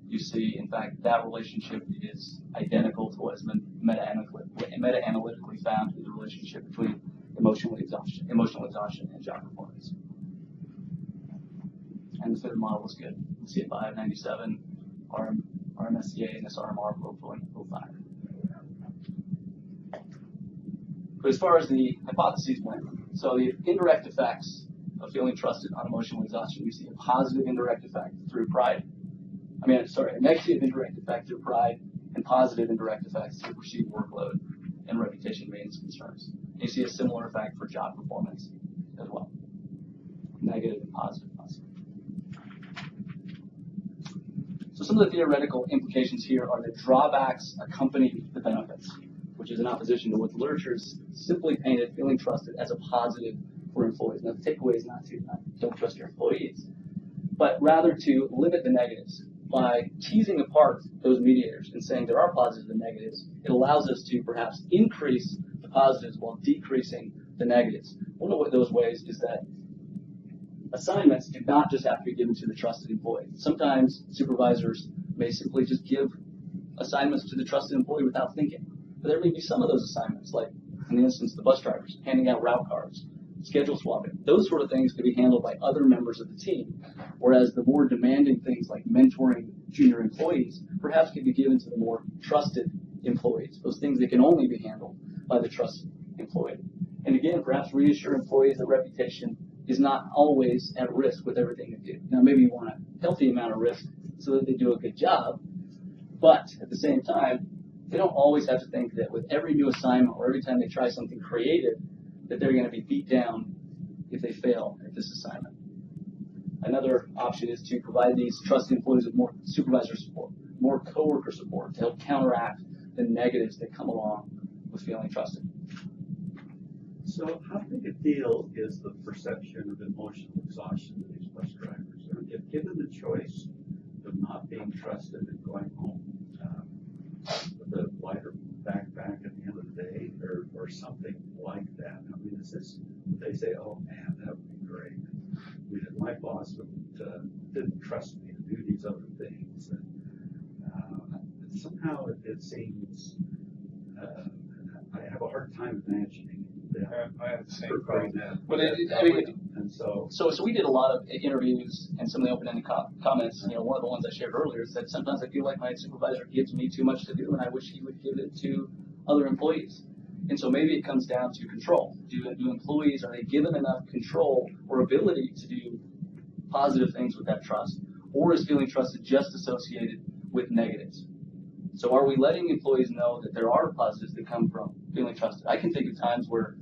you see, in fact, that relationship is identical to what has been meta-analytically found in the relationship between emotional exhaustion and job performance. And the fit model was good. You see it by 97, RMSCA, and this RMR for 0.05. But as far as the hypotheses went, so the indirect effects of feeling trusted on emotional exhaustion, we see a positive indirect effect through pride. A negative indirect effect through pride, and positive indirect effects through perceived workload and reputation maintenance concerns. And you see a similar effect for job performance as well. Negative and positive. So some of the theoretical implications here are that drawbacks accompany the benefits, which is in opposition to what the literature is simply painted feeling trusted as a positive for employees. Now, the takeaway is not don't trust your employees, but rather to limit the negatives. By teasing apart those mediators and saying there are positives and negatives, it allows us to perhaps increase the positives while decreasing the negatives. One of those ways is that assignments do not just have to be given to the trusted employee. Sometimes supervisors may simply just give assignments to the trusted employee without thinking. But there may be some of those assignments, like in the instance of the bus drivers, handing out route cards, schedule swapping. Those sort of things could be handled by other members of the team, whereas the more demanding things like mentoring junior employees perhaps could be given to the more trusted employees, those things that can only be handled by the trusted employee. And again, perhaps reassure employees that reputation is not always at risk with everything they do. Now, maybe you want a healthy amount of risk so that they do a good job, but at the same time, they don't always have to think that with every new assignment or every time they try something creative, that they're going to be beat down if they fail at this assignment. Another option is to provide these trusted employees with more supervisor support, more coworker support to help counteract the negatives that come along with feeling trusted. So how big a deal is the perception of emotional exhaustion to these bus drivers? If given the choice of not being trusted and going home with a lighter backpack at the end of the day or something like that, I mean, is this, they say, oh man, that would be great. I mean, if my boss didn't trust me to do these other things, and somehow it seems, I have a hard time imagining that. I have the same problem. But so we did a lot of interviews, and some of the open-ended comments. One of the ones I shared earlier said sometimes I feel like my supervisor gives me too much to do, and I wish he would give it to other employees. And so maybe it comes down to control. Do employees, are they given enough control or ability to do positive things with that trust, or is feeling trusted just associated with negatives? So are we letting employees know that there are positives that come from feeling trusted? I can think of times where,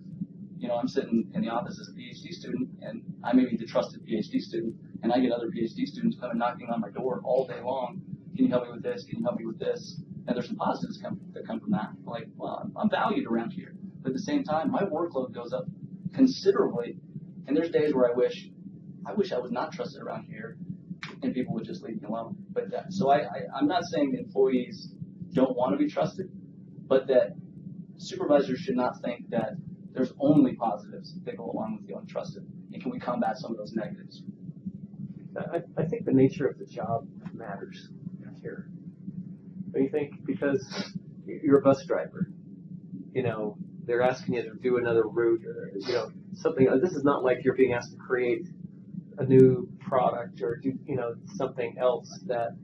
I'm sitting in the office as a PhD student, and I may be the trusted PhD student, and I get other PhD students coming knocking on my door all day long. Can you help me with this? Can you help me with this? And there's some positives that come from that. Like, well, I'm valued around here. But at the same time, my workload goes up considerably, and there's days where I wish I was not trusted around here, and people would just leave me alone. But so I'm not saying that employees don't want to be trusted, but that supervisors should not think that there's only positives that go along with feeling trusted. And can we combat some of those negatives? I think the nature of the job matters here. What do you think? Because you're a bus driver, you know, they're asking you to do another route or, you know, something. This is not like you're being asked to create a new product or do, you know, something else that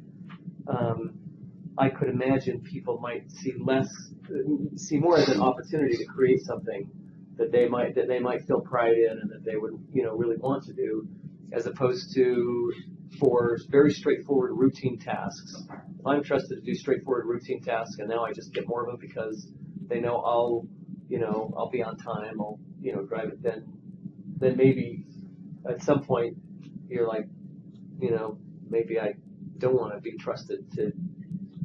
I could imagine people might see more as an opportunity to create something that they might feel pride in and that they would, you know, really want to do, as opposed to for very straightforward routine tasks. I'm trusted to do straightforward routine tasks, and now I just get more of them because they know I'll be on time. I'll, you know, drive it. Then maybe at some point you're like, you know, maybe I don't want to be trusted to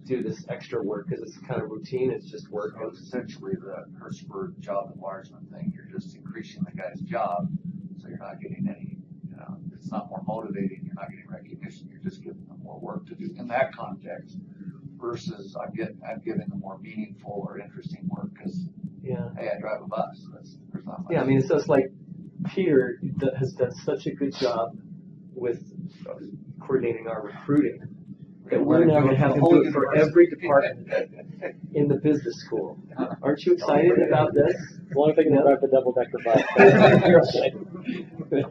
do this extra work because it's kind of routine. It's just work. So it's essentially the Hertzberg job enlargement thing. You're just increasing the guy's job, so you're not getting any, you know, it's not more motivating. You're not getting recognition. You're just giving them more work to do in that context. Versus I'm giving them more meaningful or interesting work because hey, I drive a bus. There's not much. Yeah, I mean, it's just like Peter has done such a good job with coordinating our recruiting that we're now going to have him do it for every department in the business school. Aren't you excited about this? As long as I can drive the double-decker bus.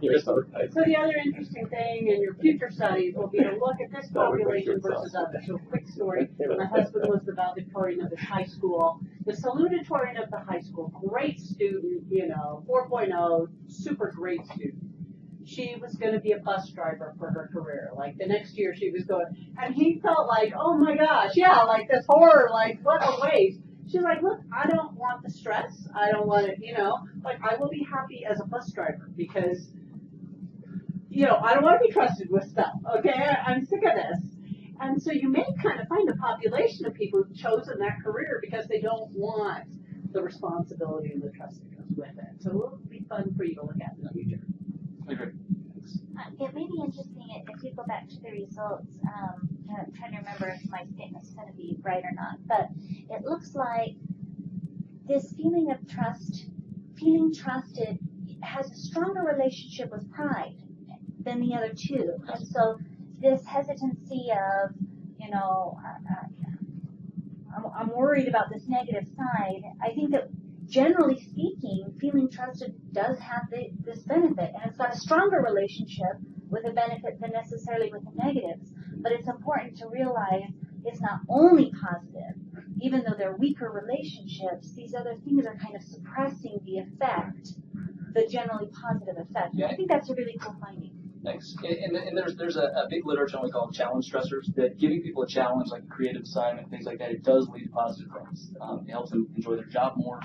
You're so right. So the other interesting thing in your future studies will be to look at this population versus others. So quick story, my husband was the valedictorian of his high school. The salutatorian of the high school, great student, you know, 4.0, super great student. She was going to be a bus driver for her career. Like the next year she was going, and he felt like, oh my gosh, yeah, like this horror, like what a waste. She's like, look, I don't want the stress. I don't want it, you know, like I will be happy as a bus driver because, you know, I don't want to be trusted with stuff. Okay, I'm sick of this. And so you may kind of find a population of people who've chosen that career because they don't want the responsibility and the trust that comes with it. So it'll be fun for you to look at in the future. It may be interesting if you go back to the results. I'm trying to remember if my statement's going to be right or not, but it looks like this feeling of trust, feeling trusted, has a stronger relationship with pride than the other two. And so this hesitancy of, you know, I'm worried about this negative side. I think that generally speaking, feeling trusted does have this benefit, and it's got a stronger relationship with a benefit than necessarily with the negatives. But it's important to realize it's not only positive. Even though they're weaker relationships, these other things are kind of suppressing the effect, the generally positive effect. Yeah. I think that's a really cool finding. Thanks. And there's a big literature on what we call challenge stressors, that giving people a challenge, like a creative assignment, things like that, it does lead to positive things. It helps them enjoy their job more,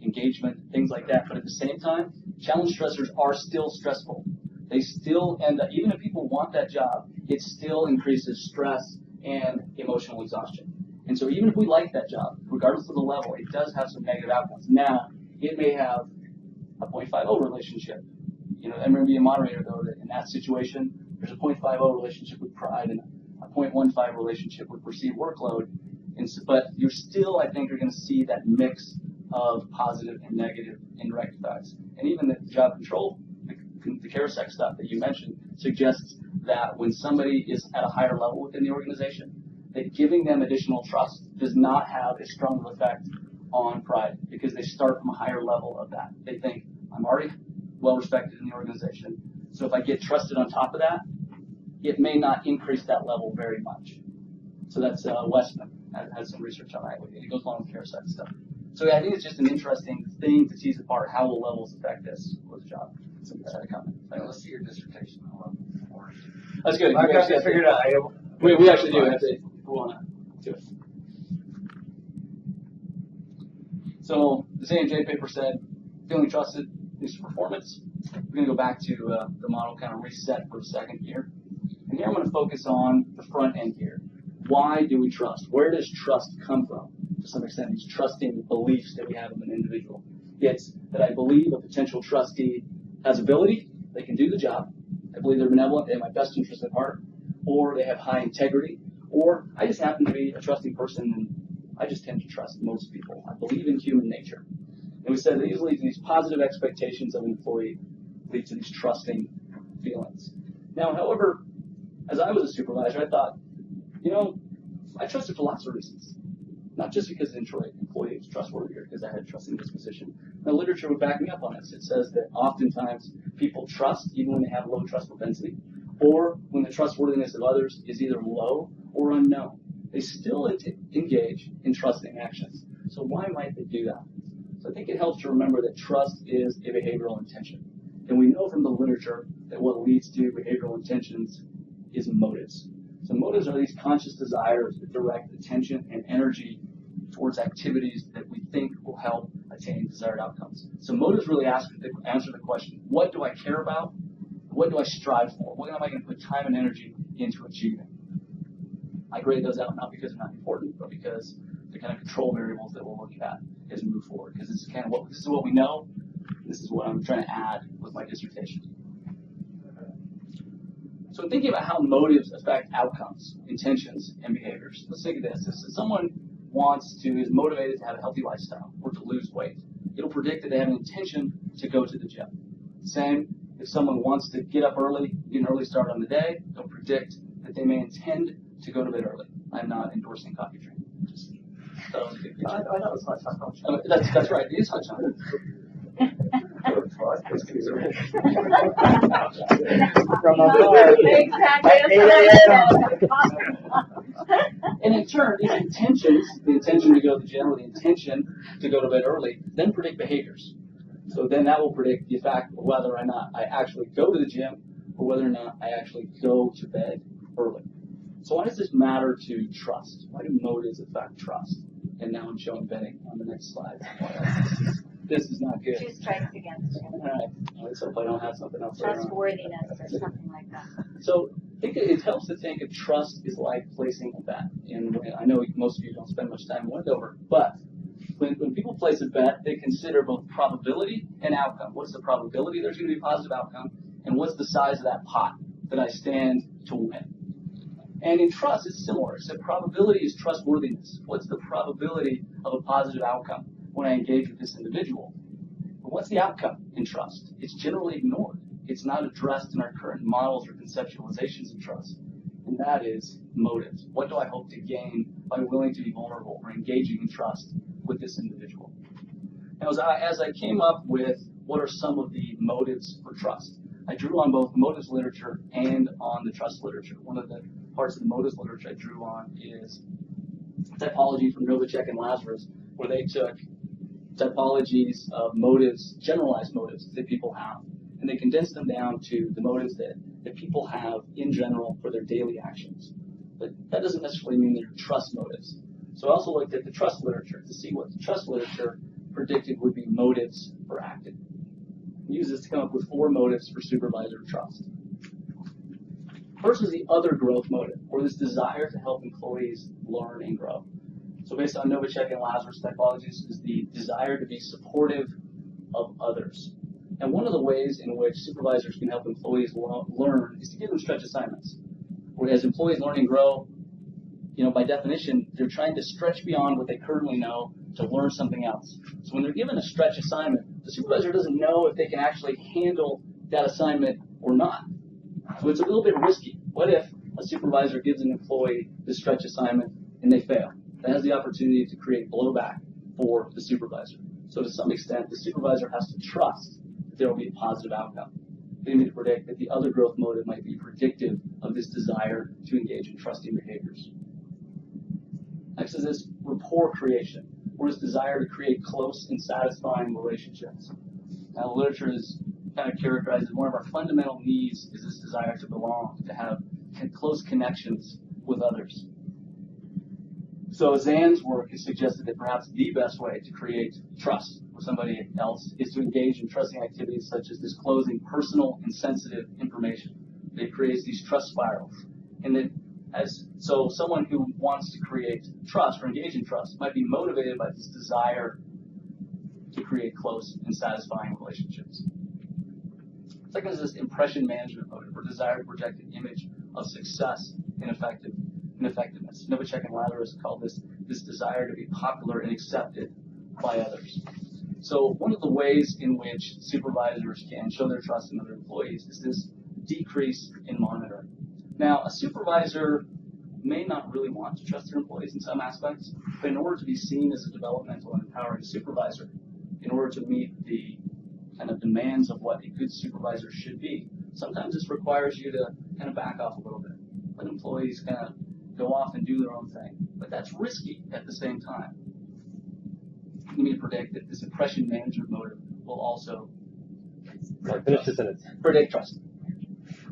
engagement, things like that. But at the same time, challenge stressors are still stressful. They still end up, even if people want that job, it still increases stress and emotional exhaustion. And so even if we like that job, regardless of the level, it does have some negative outcomes. Now, it may have a 0.50 relationship. You know, I remember being a moderator, though, that in that situation, there's a 0.50 relationship with pride and a 0.15 relationship with perceived workload. And so, but you're still, I think, you're going to see that mix of positive and negative indirect effects. And even the job control, the CARESEC stuff that you mentioned, suggests that when somebody is at a higher level within the organization, that giving them additional trust does not have a strong effect on pride, because they start from a higher level of that. They think, I'm already well respected in the organization, so if I get trusted on top of that, it may not increase that level very much. So that's Westman has some research on that. It goes along with CARESEC stuff. So yeah, I think it's just an interesting thing to tease apart how will levels affect this with the job. Somebody had a comment. Let's see your dissertation. That's good. I've got that figured out. We actually do have to go on to it. So the A&J paper said, feeling trusted is performance. We're going to go back to the model, kind of reset for a second here. And here I'm going to focus on the front end here. Why do we trust? Where does trust come from? To some extent, these trusting beliefs that we have of an individual. It's that I believe a potential trustee has ability, they can do the job, I believe they're benevolent, they have my best interest at heart, or they have high integrity, or I just happen to be a trusting person and I just tend to trust most people. I believe in human nature. And we said that these lead to these positive expectations of an employee, lead to these trusting feelings. Now, however, As I was a supervisor, I thought, I trusted for lots of reasons. Not just because the employee was trustworthy or because I had a trusting disposition. The literature would back me up on this. It says that oftentimes people trust even when they have low trust propensity, or when the trustworthiness of others is either low or unknown. They still engage in trusting actions. So why might they do that? So I think it helps to remember that trust is a behavioral intention. And we know from the literature that what leads to behavioral intentions is motives. So motives are these conscious desires that direct attention and energy towards activities that we think will help attain desired outcomes. So motives really answer the question, what do I care about? What do I strive for? What am I going to put time and energy into achieving? I grade those out not because they're not important, but because they're kind of control variables that we'll look at as we move forward. Because this is what we know. This is what I'm trying to add with my dissertation. So thinking about how motives affect outcomes, intentions, and behaviors. Let's think of this. If someone is motivated to have a healthy lifestyle or to lose weight, it'll predict that they have an intention to go to the gym. Same, if someone wants to get up early, get an early start on the day, it'll predict that they may intend to go to bed early. I'm not endorsing coffee drinking. I thought it was hot chocolate. That's right, it is hot chocolate. And in turn, these intentions, the intention to go to the gym or the intention to go to bed early, then predict behaviors. So then that will predict the fact of whether or not I actually go to the gym or whether or not I actually go to bed early. So why does this matter to trust? Why do motives affect trust? And now I'm showing betting on the next slide. This is not good. 2 strikes against you. All right. Let's hope I don't have something else. Trustworthiness or something like that. So I think it helps to think of trust is like placing a bet. And I know most of you don't spend much time in Wendover, but when people place a bet, they consider both probability and outcome. What's the probability there's going to be a positive outcome, and what's the size of that pot that I stand to win? And in trust, it's similar. So probability is trustworthiness. What's the probability of a positive outcome when I engage with this individual? But what's the outcome in trust? It's generally ignored. It's not addressed in our current models or conceptualizations of trust. And that is motives. What do I hope to gain by willing to be vulnerable or engaging in trust with this individual? Now, as I came up with what are some of the motives for trust, I drew on both motives literature and on the trust literature. One of the parts of the motives literature I drew on is typology from Novacek and Lazarus, where they took typologies of motives, generalized motives that people have, and they condensed them down to the motives that people have in general for their daily actions. But that doesn't necessarily mean they're trust motives. So I also looked at the trust literature to see what the trust literature predicted would be motives for acting. We use this to come up with 4 motives for supervisor trust. First is the other growth motive, or this desire to help employees learn and grow. So based on Novacek and Lazarus typologies is the desire to be supportive of others. And one of the ways in which supervisors can help employees learn is to give them stretch assignments. Whereas employees learn and grow, by definition, they're trying to stretch beyond what they currently know to learn something else. So when they're given a stretch assignment, the supervisor doesn't know if they can actually handle that assignment or not. So it's a little bit risky. What if a supervisor gives an employee this stretch assignment and they fail? That has the opportunity to create blowback for the supervisor. So to some extent, the supervisor has to trust that there will be a positive outcome. They need to predict that the other growth motive might be predictive of this desire to engage in trusting behaviors. Next is this rapport creation, or this desire to create close and satisfying relationships. Now, the literature is kind of characterized as one of our fundamental needs is this desire to belong, to have close connections with others. So Zan's work has suggested that perhaps the best way to create trust with somebody else is to engage in trusting activities such as disclosing personal and sensitive information. It creates these trust spirals. And so someone who wants to create trust or engage in trust might be motivated by this desire to create close and satisfying relationships. Second is this impression management motive, or desire to project an image of success and effectiveness. Novacek and Lazarus call this desire to be popular and accepted by others. So one of the ways in which supervisors can show their trust in other employees is this decrease in monitoring. Now, a supervisor may not really want to trust their employees in some aspects, but in order to be seen as a developmental and empowering supervisor, in order to meet the kind of demands of what a good supervisor should be, sometimes this requires you to kind of back off a little bit. Let employees kind of go off and do their own thing. But that's risky at the same time. Let me predict that this impression management motive will also Finish the sentence. predict trust.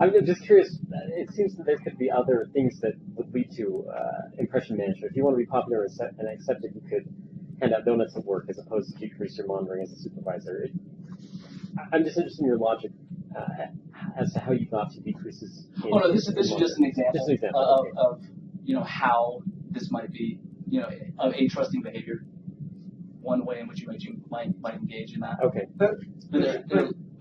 I'm just curious. It seems that there could be other things that would lead to impression management. If you want to be popular and accepted, you could hand out donuts at work as opposed to decrease your monitoring as a supervisor. I'm just interested in your logic as to how you got to decreases. Oh no, this is just an example, Just an example. of how this might be of a trusting behavior. One way in which you might engage in that. Okay.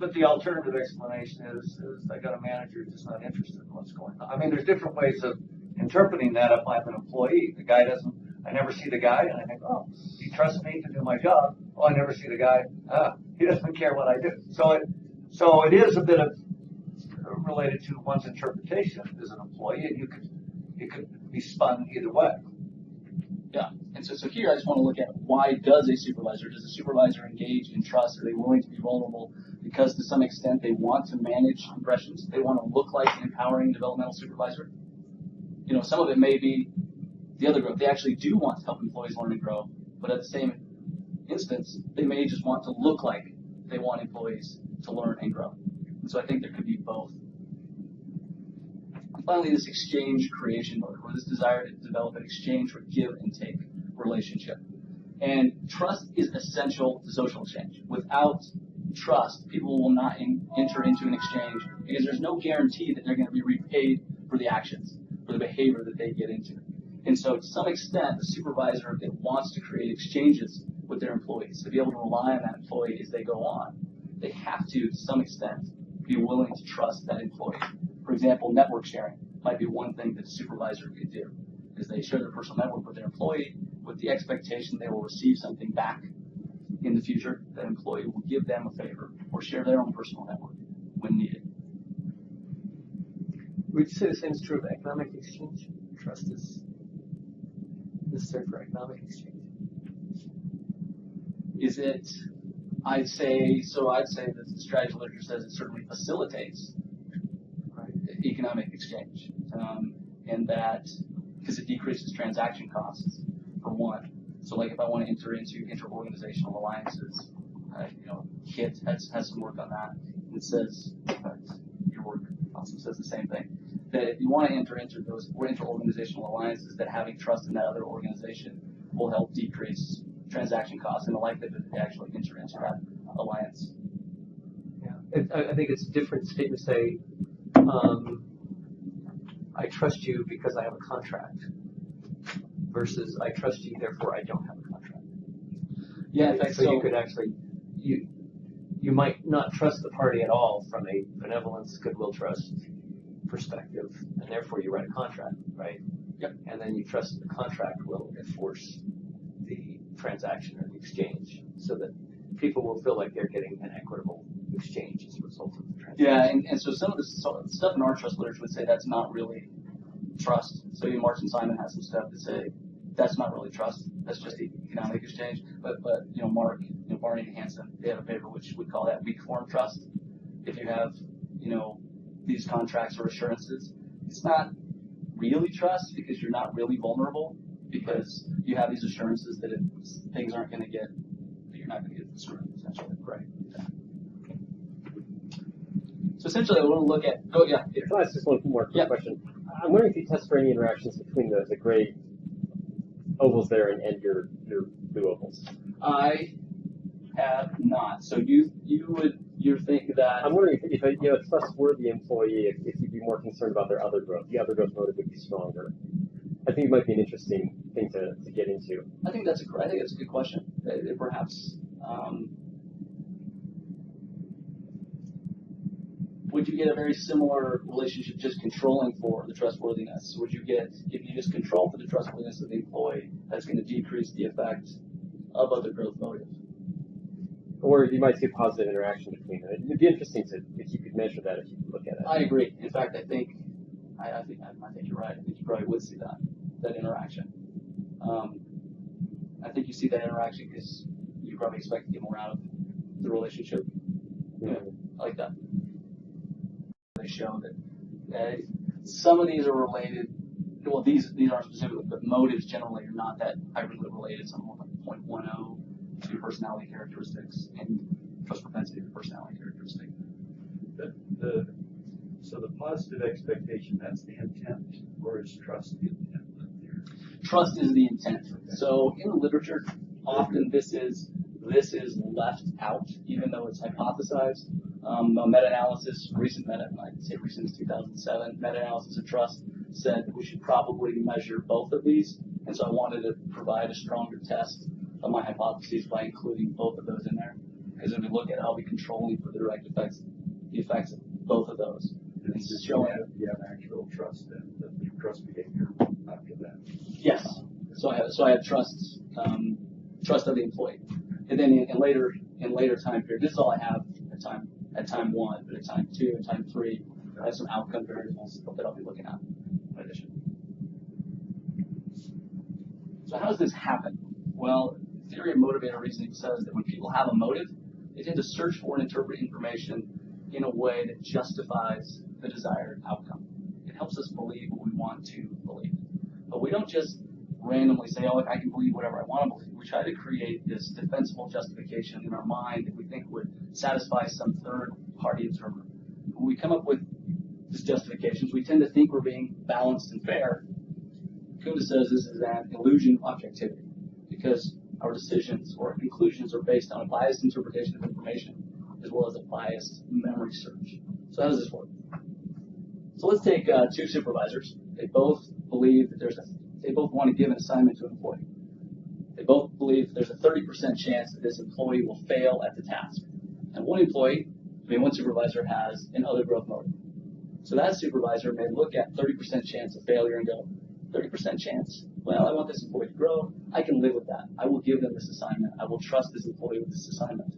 But the alternative explanation is I got a manager who's just not interested in what's going on. I mean, there's different ways of interpreting that if I'm an employee. The guy doesn't, I never see the guy, and I think, oh, he trusts me to do my job. Oh, I never see the guy. He doesn't care what I do. So it is a bit of related to one's interpretation as an employee, and it could be spun either way. Yeah, and so here I just want to look at why does a supervisor engage in trust? Are they willing to be vulnerable? Because to some extent they want to manage impressions. They want to look like an empowering developmental supervisor. Some of it may be the other group. They actually do want to help employees learn and grow, but at the same instance, they may just want to look like they want employees to learn and grow. And so I think there could be both. Finally, this exchange creation motive, or this desire to develop an exchange or give and take relationship. And trust is essential to social exchange. Without trust, people will not enter into an exchange because there's no guarantee that they're going to be repaid for the actions, for the behavior that they get into. And so to some extent, the supervisor that wants to create exchanges with their employees, to be able to rely on that employee as they go on, they have to some extent, be willing to trust that employee. For example, network sharing might be one thing that a supervisor could do, is they share their personal network with their employee with the expectation they will receive something back in the future. That employee will give them a favor or share their own personal network when needed. Would you say the same is true of economic exchange? Trust is necessary for economic exchange. Is it? I'd say that the strategy literature says it certainly facilitates economic exchange, and that because it decreases transaction costs for one. So like if I want to enter into inter-organizational alliances, KIT has some work on that. It says, your work also says the same thing, that if you want to enter into those inter-organizational alliances, that having trust in that other organization will help decrease transaction costs and the likelihood that they actually enter into that alliance. Yeah, I think it's a different statement to say, I trust you because I have a contract, versus I trust you, therefore I don't have a contract. Yeah, in fact, so you could actually, you might not trust the party at all from a benevolence, goodwill, trust perspective, and therefore you write a contract, right? Yep. And then you trust the contract will enforce the transaction or the exchange, so that people will feel like they're getting an equitable exchange as a result of the transaction. Yeah, and so some of the stuff in our trust literature would say that's not really trust. So even Martin Simon has some stuff that say that's not really trust. That's just economic exchange. But Mark, Barney and Hansen, they have a paper which would call that weak form trust. If you have these contracts or assurances, it's not really trust because you're not really vulnerable, because you have these assurances that things aren't going to get, that you're not going to get screwed, essentially. Right. Yeah. So essentially, I want to look at. Oh yeah. Can I ask just one more quick question? I'm wondering if you test for any interactions between the gray ovals there and your blue ovals. I have not. So you think that I'm wondering if a trustworthy employee, if you'd be more concerned about their other growth, the other growth motive would be stronger. I think it might be an interesting thing to get into. I think that's a good question. Perhaps would you get a very similar relationship just controlling for the trustworthiness? Would you get, if you just control for the trustworthiness of the employee, that's going to decrease the effect of other growth motive? Or you might see a positive interaction between them. It'd be interesting if you could measure that, if you could look at it. I agree. In fact, I think I think you're right. I think you probably would see that interaction. I think you see that interaction because you probably expect to get more out of the relationship. Yeah, I like that. They show that some of these are related. Well, these aren't specific, but motives generally are not that hybridly related. Some are like 0.10 to personality characteristics and trust propensity to personality characteristic. So the positive expectation, that's the intent, or is trust the intent? Trust is the intent. So in the literature, often this is left out, even though it's hypothesized. A meta-analysis, I'd say recent is 2007, meta-analysis of trust said that we should probably measure both of these. And so I wanted to provide a stronger test of my hypotheses by including both of those in there. Because if we look at how we controlling for the direct effects, the effects of both of those. And so showing you have actual trust and the trust behavior after that. Yes. So I have trust of the employee. And then in later time period, this is all I have at time 1, but at time 2 and time 3, I have some outcome variables that I'll be looking at in addition. So how does this happen? Well, theory of motivator reasoning says that when people have a motive, they tend to search for and interpret information in a way that justifies the desired outcome. It helps us believe what we want to believe. But we don't just randomly say, oh, I can believe whatever I want to believe. We try to create this defensible justification in our mind that we think would satisfy some third-party observer. When we come up with these justifications, we tend to think we're being balanced and fair. Kunda says this is an illusion of objectivity because our decisions or conclusions are based on a biased interpretation of information as well as a biased memory search. So how does this work? So let's take 2 supervisors. They both believe that they both want to give an assignment to an employee. They both believe there's a 30% chance that this employee will fail at the task. And one supervisor has an other growth motive. So that supervisor may look at 30% chance of failure and go, 30% chance? Well, I want this employee to grow. I can live with that. I will give them this assignment. I will trust this employee with this assignment.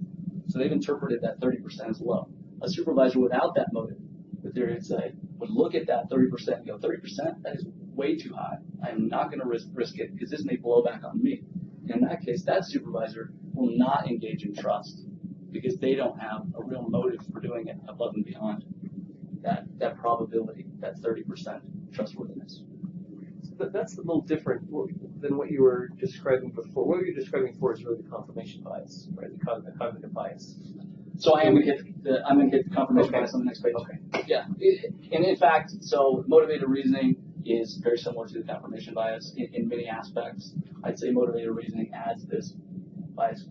So they've interpreted that 30% as low. A supervisor without that motive, the theory would say, would look at that 30% and go, 30%? That is way too high. I am not going to risk it because this may blow back on me. In that case, that supervisor will not engage in trust because they don't have a real motive for doing it above and beyond that probability, that 30% trustworthiness. So that's a little different than what you were describing before. What you're describing before is really the confirmation bias, right? The cognitive bias. So I'm going to hit the confirmation bias on the next page. Okay. Yeah. And in fact, so motivated reasoning is very similar to the confirmation bias in many aspects. I'd say motivated reasoning adds this bias.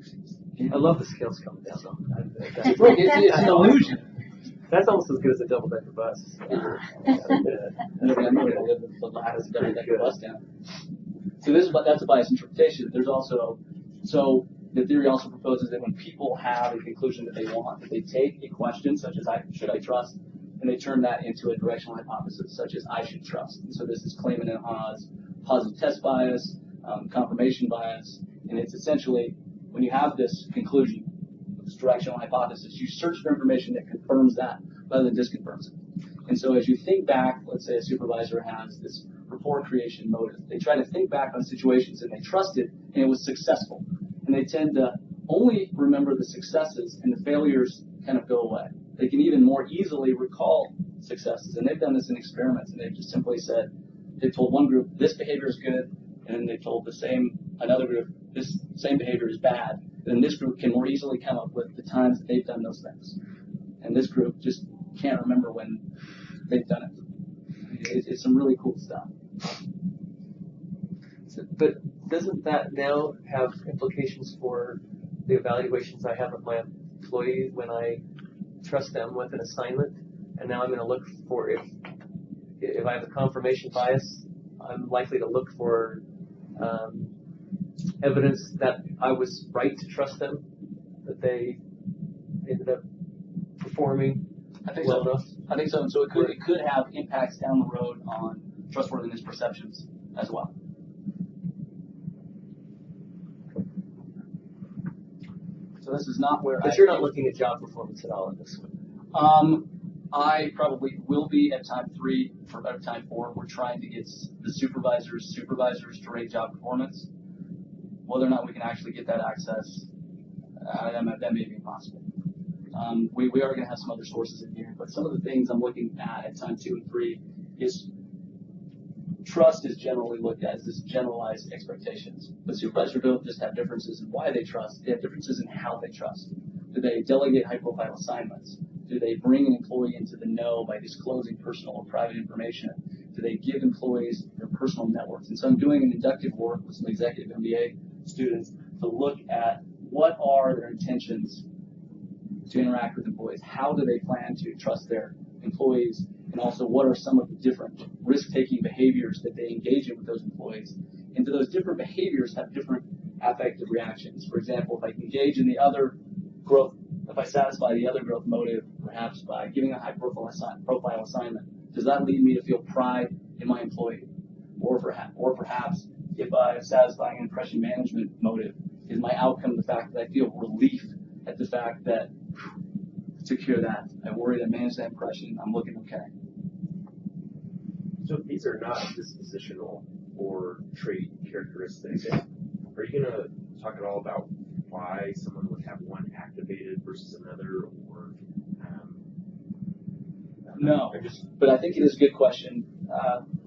I love the scales coming down though. It's an illusion. That's almost as good as a double-decker bus. I'm never going to live the last double-decker bus down. So that's a biased interpretation. There's also, so the theory also proposes that when people have a conclusion that they want, that they take a question such as should I trust, and they turn that into a directional hypothesis such as I should trust. And so this is Klayman and Haas positive test bias, confirmation bias, and it's essentially when you have this conclusion, this directional hypothesis, you search for information that confirms that rather than disconfirms it. And so as you think back, let's say a supervisor has this rapport creation motive. They try to think back on situations and they trusted and it was successful. And they tend to only remember the successes and the failures kind of go away. They can even more easily recall successes. And they've done this in experiments and they've just simply said, they told one group, this behavior is good, and then they told another group, this same behavior is bad. Then this group can more easily come up with the times that they've done those things. And this group just can't remember when they've done it. It's some really cool stuff. But doesn't that now have implications for the evaluations I have of my employees when I trust them with an assignment? And now I'm going to look for, if I have a confirmation bias, I'm likely to look for evidence that I was right to trust them, that they ended up performing well enough. I think so. And so it could have impacts down the road on trustworthiness perceptions as well. So this is not where But you're not looking at job performance at all in this one. I probably will be at time 3 for about time 4. We're trying to get the supervisors to rate job performance. Whether or not we can actually get that access, that may be impossible. We are going to have some other sources in here, but some of the things I'm looking at time 2 and 3 is trust is generally looked at as this generalized expectations. But supervisors don't just have differences in why they trust, they have differences in how they trust. Do they delegate high-profile assignments? Do they bring an employee into the know by disclosing personal or private information? Do they give employees their personal networks? And so I'm doing an inductive work with some executive MBA students to look at what are their intentions to interact with employees. How do they plan to trust their employees? And also, what are some of the different risk-taking behaviors that they engage in with those employees? And do those different behaviors have different affective reactions? For example, if I engage in the other growth, if I satisfy the other growth motive, perhaps by giving a high-profile assignment, does that lead me to feel pride in my employee? Or perhaps, if I'm satisfying an impression management motive, is my outcome the fact that I feel relief at the fact that to cure that, I worry, I manage that impression, I'm looking okay. So if these are not dispositional or trait characteristics, are you going to talk at all about why someone would have one activated versus another, or no, but I think it is a good question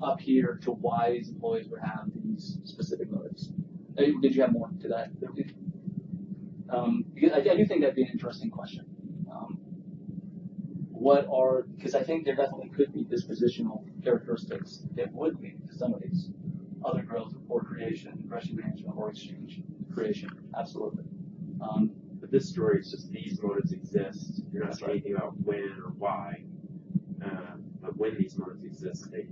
up here to why these employees would have these specific motives. Did you have more to that? I do think that'd be an interesting question. Because I think there definitely could be dispositional characteristics that would lead to some of these other growth, rapport creation, impression management, or exchange creation. Absolutely. But this story is just these motives exist. You're not That's saying anything about when or why. But when these motives exist, they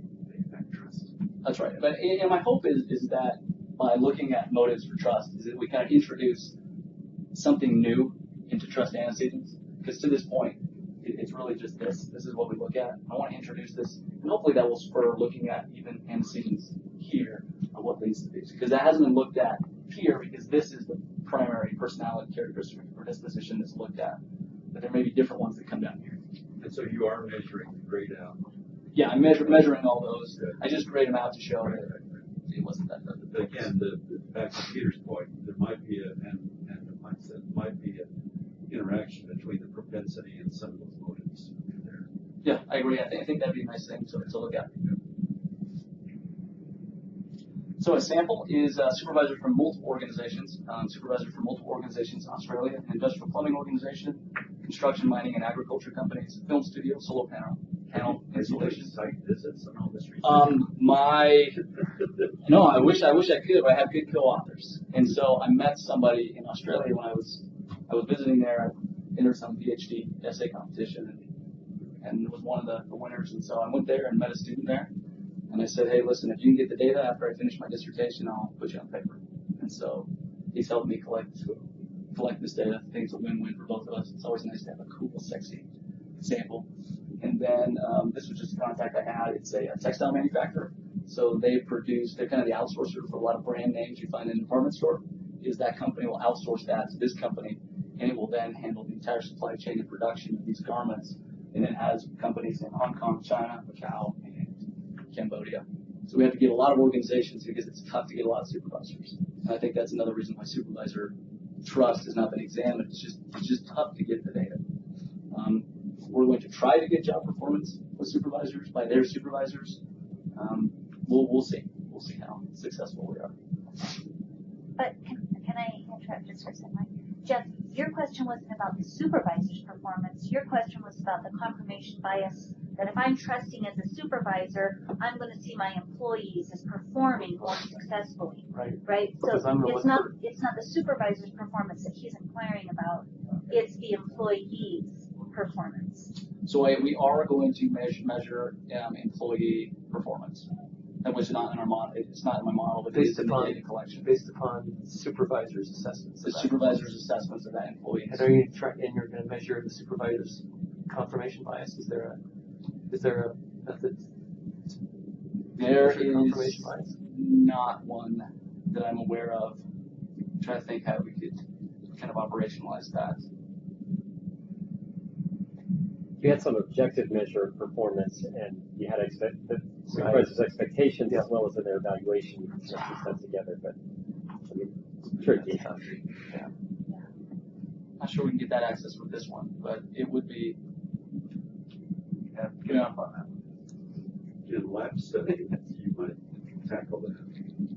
affect trust. That's right. But and my hope is that by looking at motives for trust, is that we kind of introduce something new into trust antecedents. Because to this point, it's really just this. This is what we look at. I want to introduce this, and hopefully that will spur looking at even antecedents here of what leads to these. Because that hasn't been looked at here, because this is the primary personality characteristic or disposition that's looked at. But there may be different ones that come down here. And so you are measuring the grade out. Yeah, I'm measuring all those. I just grade them out to show that it wasn't that. But again, back to Peter's point, there might be and the mindset might be an interaction between the propensity and some of those motives there. Yeah, I agree. I think that'd be a nice thing to look at. So a sample is supervisors from multiple organizations. Supervisors from multiple organizations in Australia, an industrial plumbing organization, construction, mining, and agriculture companies, film studio, solar panel installations. Site visits and all this research. No, I wish I could, but I have good co-authors. And so I met somebody in Australia when I was visiting there. I entered some PhD essay competition and was one of the winners. And so I went there and met a student there. And I said, hey, listen, if you can get the data after I finish my dissertation, I'll put you on paper. And so he's helped me collect this data. I think it's a win-win for both of us. It's always nice to have a cool, sexy sample. And then this was just a contact I had. It's a textile manufacturer. So they're kind of the outsourcer for a lot of brand names you find in a department store. Is that company will outsource that to this company, and it will then handle the entire supply chain and production of these garments. And it has companies in Hong Kong, China, Macau, and Cambodia. So we have to get a lot of organizations because it's tough to get a lot of supervisors. And I think that's another reason why supervisor trust has not been examined. It's just tough to get the data. We're going to try to get job performance with supervisors by their supervisors. We'll see. We'll see how successful we are. But can I interrupt just for a second? Jeff, your question wasn't about the supervisor's performance. Your question was about the confirmation bias, that if I'm trusting as a supervisor, I'm going to see my employees as performing more successfully. Right? So it's not the supervisor's performance that he's inquiring about. It's the employee's performance. So we are going to measure employee performance. That was not in our model. It's not in my model, but it's in the data collection. Based upon supervisor's assessments. The supervisor's assessments of that employee. And you're going to measure the supervisor's confirmation bias? Is there a method? There is not one that I'm aware of. I'm trying to think how we could kind of operationalize that. you had some objective measure of performance, and you had the supervisor's expectations as well as in their evaluation. You piece that together, but I mean, tricky. Yeah. Not sure we can get that access with this one, but it would be. Get up on that. In lab study, you might tackle that.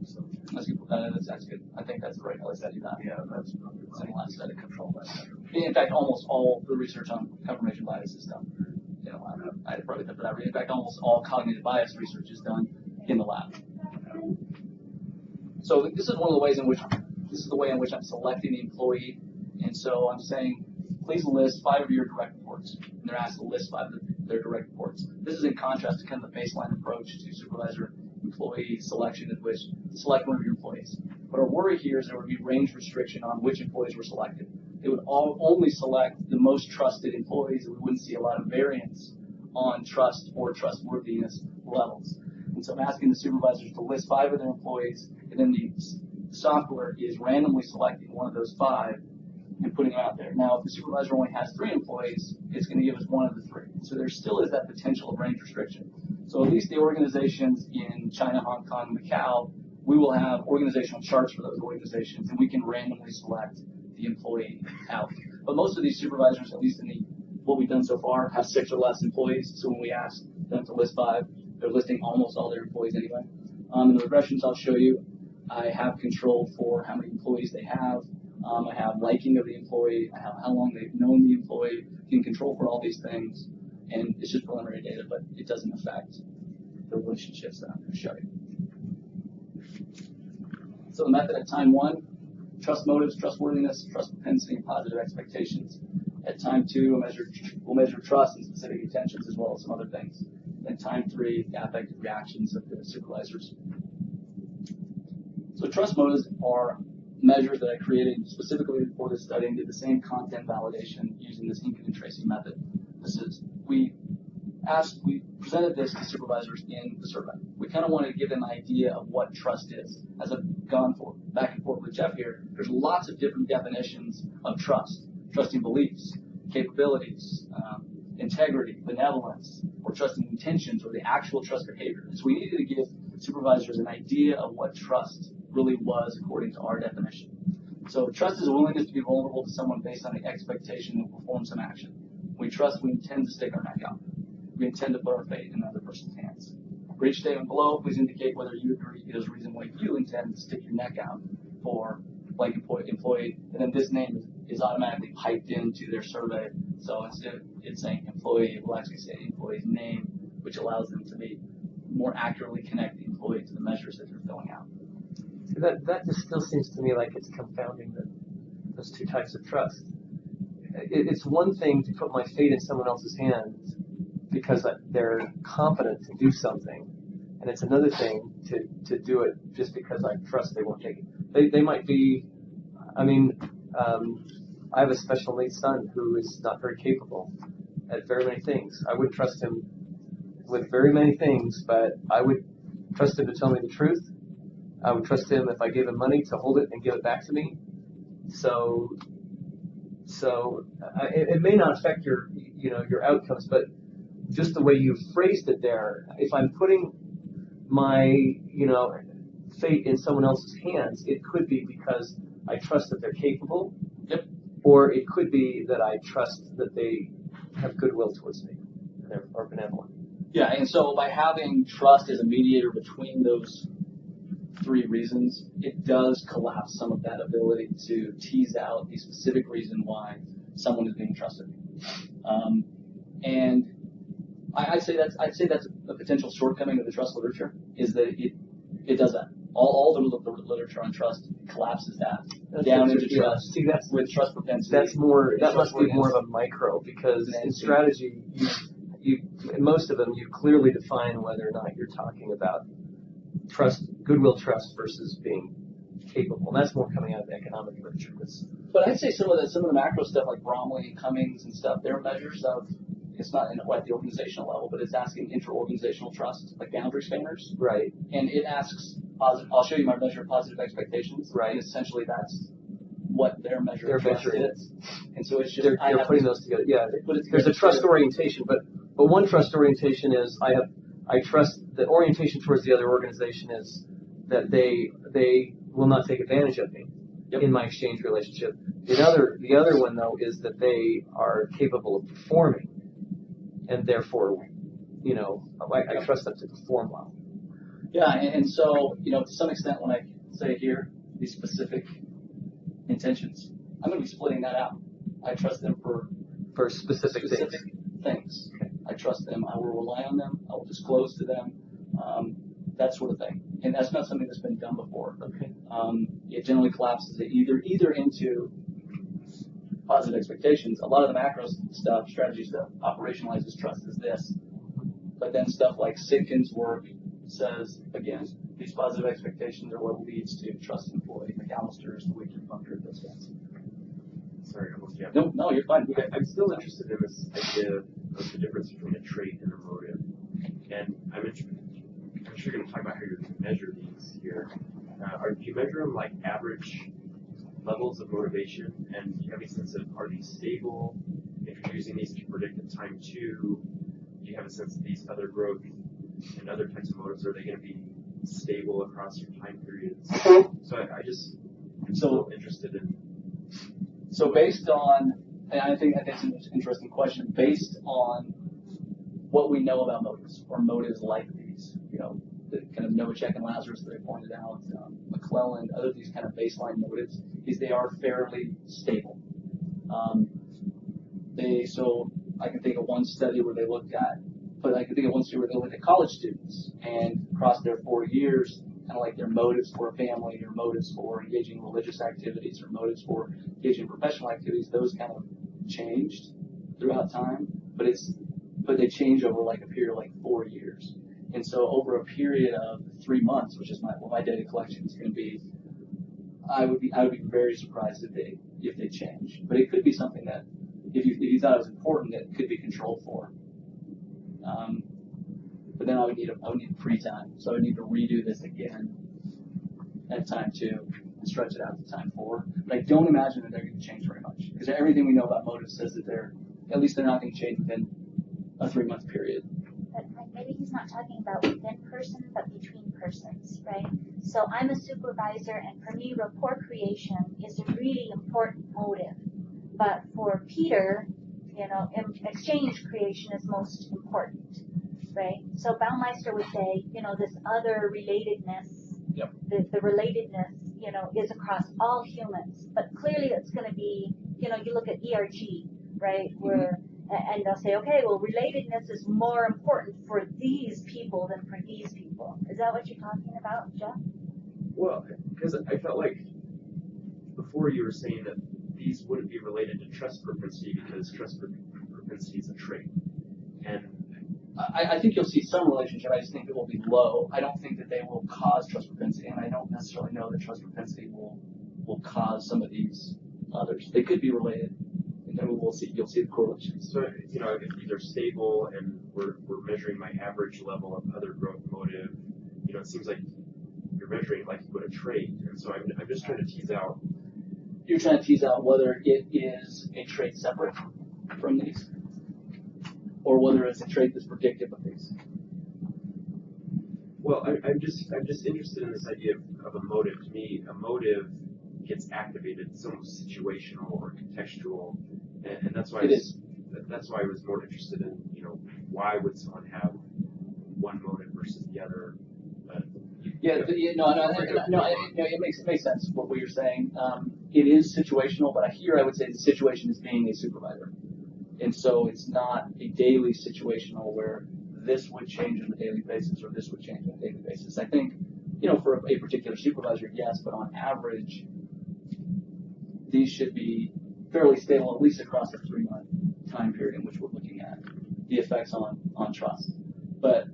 So, That's good. I think that's the right way to do that. yeah, that's probably It's right. in lab study control that. In fact, almost all the research on confirmation bias is done. You know, I probably did that. In fact, almost all cognitive bias research is done in the lab. So this is one of the ways in which I'm selecting the employee. And so I'm saying, please list 5 of your direct reports. And they're asked to list 5 of their direct reports. This is in contrast to kind of the baseline approach to supervisor employee selection, in which to select one of your employees. But our worry here is there would be range restriction on which employees were selected. It would only select the most trusted employees, and we wouldn't see a lot of variance on trust or trustworthiness levels. And so I'm asking the supervisors to list 5 of their employees, and then the software is randomly selecting one of those 5 and putting it out there. Now, if the supervisor only has 3 employees, it's going to give us one of the 3. So there still is that potential of range restriction. So at least the organizations in China, Hong Kong, Macau, we will have organizational charts for those organizations, and we can randomly select the employee out. But most of these supervisors, at least in what we've done so far, have 6 or less employees. So when we ask them to list 5, they're listing almost all their employees anyway. In the regressions I'll show you, I have control for how many employees they have. I have liking of the employee. I have how long they've known the employee. Can control for all these things. And it's just preliminary data, but it doesn't affect the relationships that I'm going to show you. So the method at time 1, trust motives, trustworthiness, trust propensity, and positive expectations. At time 2, we'll measure trust and specific intentions as well as some other things. Then time 3, the affective reactions of the supervisors. So trust motives are measures that I created specifically for this study and did the same content validation using this Hinken and Tracy method. We presented this to supervisors in the survey. We kind of wanted to give them an idea of what trust is. As I've gone back and forth with Jeff here, there's lots of different definitions of trust. Trusting beliefs, capabilities, integrity, benevolence, or trusting intentions, or the actual trust behavior. So we needed to give supervisors an idea of what trust really was according to our definition. So trust is a willingness to be vulnerable to someone based on the expectation to perform some action. When we trust, we intend to stick our neck out. We intend to put our fate in another person's hands. For each statement below, please indicate whether you agree there's a reason why you intend to stick your neck out for blank employee, and then this name is automatically piped into their survey. So instead of it saying employee, it will actually say the employee's name, which allows them to be more accurately connect the employee to the measures that they're filling out. That just still seems to me like it's confounding those 2 types of trust. It's one thing to put my fate in someone else's hands because they're competent to do something, and it's another thing to do it just because I trust they won't take it. They might be, I have a special needs son who is not very capable at very many things. I wouldn't trust him with very many things, but I would trust him to tell me the truth. I would trust him if I gave him money to hold it and give it back to me. So it may not affect your outcomes, but just the way you phrased it there, if I'm putting my fate in someone else's hands, it could be because I trust that they're capable. Yep. Or it could be that I trust that they have goodwill towards me and are benevolent. Yeah, and so by having trust as a mediator between those 3 reasons, it does collapse some of that ability to tease out the specific reason why someone is being trusted. And I'd say that's a potential shortcoming of the trust literature, is that it does that. All the literature on trust collapses that down into trust. See, with trust propensity. That must be more of a micro, because in strategy, in most of them, you clearly define whether or not you're talking about trust, goodwill trust versus being capable. And that's more coming out of the economic literature. But I'd say some of the macro stuff like Bromley and Cummings and stuff, they're measures of, it's not at the organizational level, but it's asking inter-organizational trust, like boundary spanners. Right. And it asks, I'll show you my measure of positive expectations. Right. And essentially what their measure Their of trust measure is. And so it's just, They're putting those together. Yeah, there's a trust orientation, but one trust orientation is I trust the orientation towards the other organization is that they will not take advantage of me in my exchange relationship. The other one though is that they are capable of performing, and therefore, I trust them to perform well. Yeah, and so, to some extent, when I say here, these specific intentions, I'm going to be splitting that out. I trust them for specific things. I trust them. I will rely on them. I will disclose to them, that sort of thing. And that's not something that's been done before. Okay. It generally collapses it either into positive expectations. A lot of the macro stuff, strategies that operationalizes trust is this. But then stuff like Sitkin's work says, again, these positive expectations are what leads to trust employee. McAllister's, the Wiki Bunker, those guys. Sorry, I almost No, you're fine. I'm still interested in this idea of the difference between a trait and a motive. And I'm sure you're going to talk about how you're going to measure these here. Do you measure them like average levels of motivation? And do you have any sense of, are these stable? If you're using these to predict the time two, do you have a sense of these other growth and other types of motives? Are they going to be stable across your time periods? So I'm still interested in. So based on, and I think that's an interesting question, based on what we know about motives, or motives like these, the kind of Novacek and Lazarus that I pointed out, McClellan, other these kind of baseline motives, is they are fairly stable. So I can think of one study where they looked at, college students and across their 4 years, kind of like their motives for a family, or motives for engaging in religious activities, or motives for engaging in professional activities, those kind of changed throughout time, but they change over like a period of like 4 years. And so over a period of 3 months, which is what my data collection is going to be, I would be very surprised if they change. But it could be something that if you thought it was important, that could be controlled for. But then I would need pre-time, so I would need to redo this again at time 2 and stretch it out to time 4. But I don't imagine that they're going to change very much, because everything we know about motives says that they're not going to change within a 3-month period. But maybe he's not talking about within person, but between persons, right? So I'm a supervisor, and for me, rapport creation is a really important motive. But for Peter, exchange creation is most important, right? So Baumeister would say, this other relatedness, the relatedness, is across all humans. But clearly it's going to be, you look at ERG, right? Where, and they'll say, okay, well, relatedness is more important for these people than for these people. Is that what you're talking about, Jeff? Well, because I felt like before you were saying that these wouldn't be related to trust propensity because trust propensity is a trait. And I think you'll see some relationship. I just think it will be low. I don't think that they will cause trust propensity, and I don't necessarily know that trust propensity will cause some of these others. They could be related, and then you'll see the correlations. So, if these are stable and we're measuring my average level of other growth motive, it seems like you're measuring like you would a trait. And so I'm just trying to tease out. You're trying to tease out whether it is a trait separate from these, or whether it's a trait that's predictive of these. Well, I'm just interested in this idea of a motive. To me, a motive gets activated. It's almost situational or contextual, and that's why that's why I was more interested in why would someone have one motive versus the other. It makes sense what you're saying. It is situational, but I would say the situation is being a supervisor. And so it's not a daily situational where this would change on a daily basis or this would change on a daily basis. I think, for a particular supervisor, yes, but on average, these should be fairly stable, at least across a 3-month time period in which we're looking at the effects on trust. But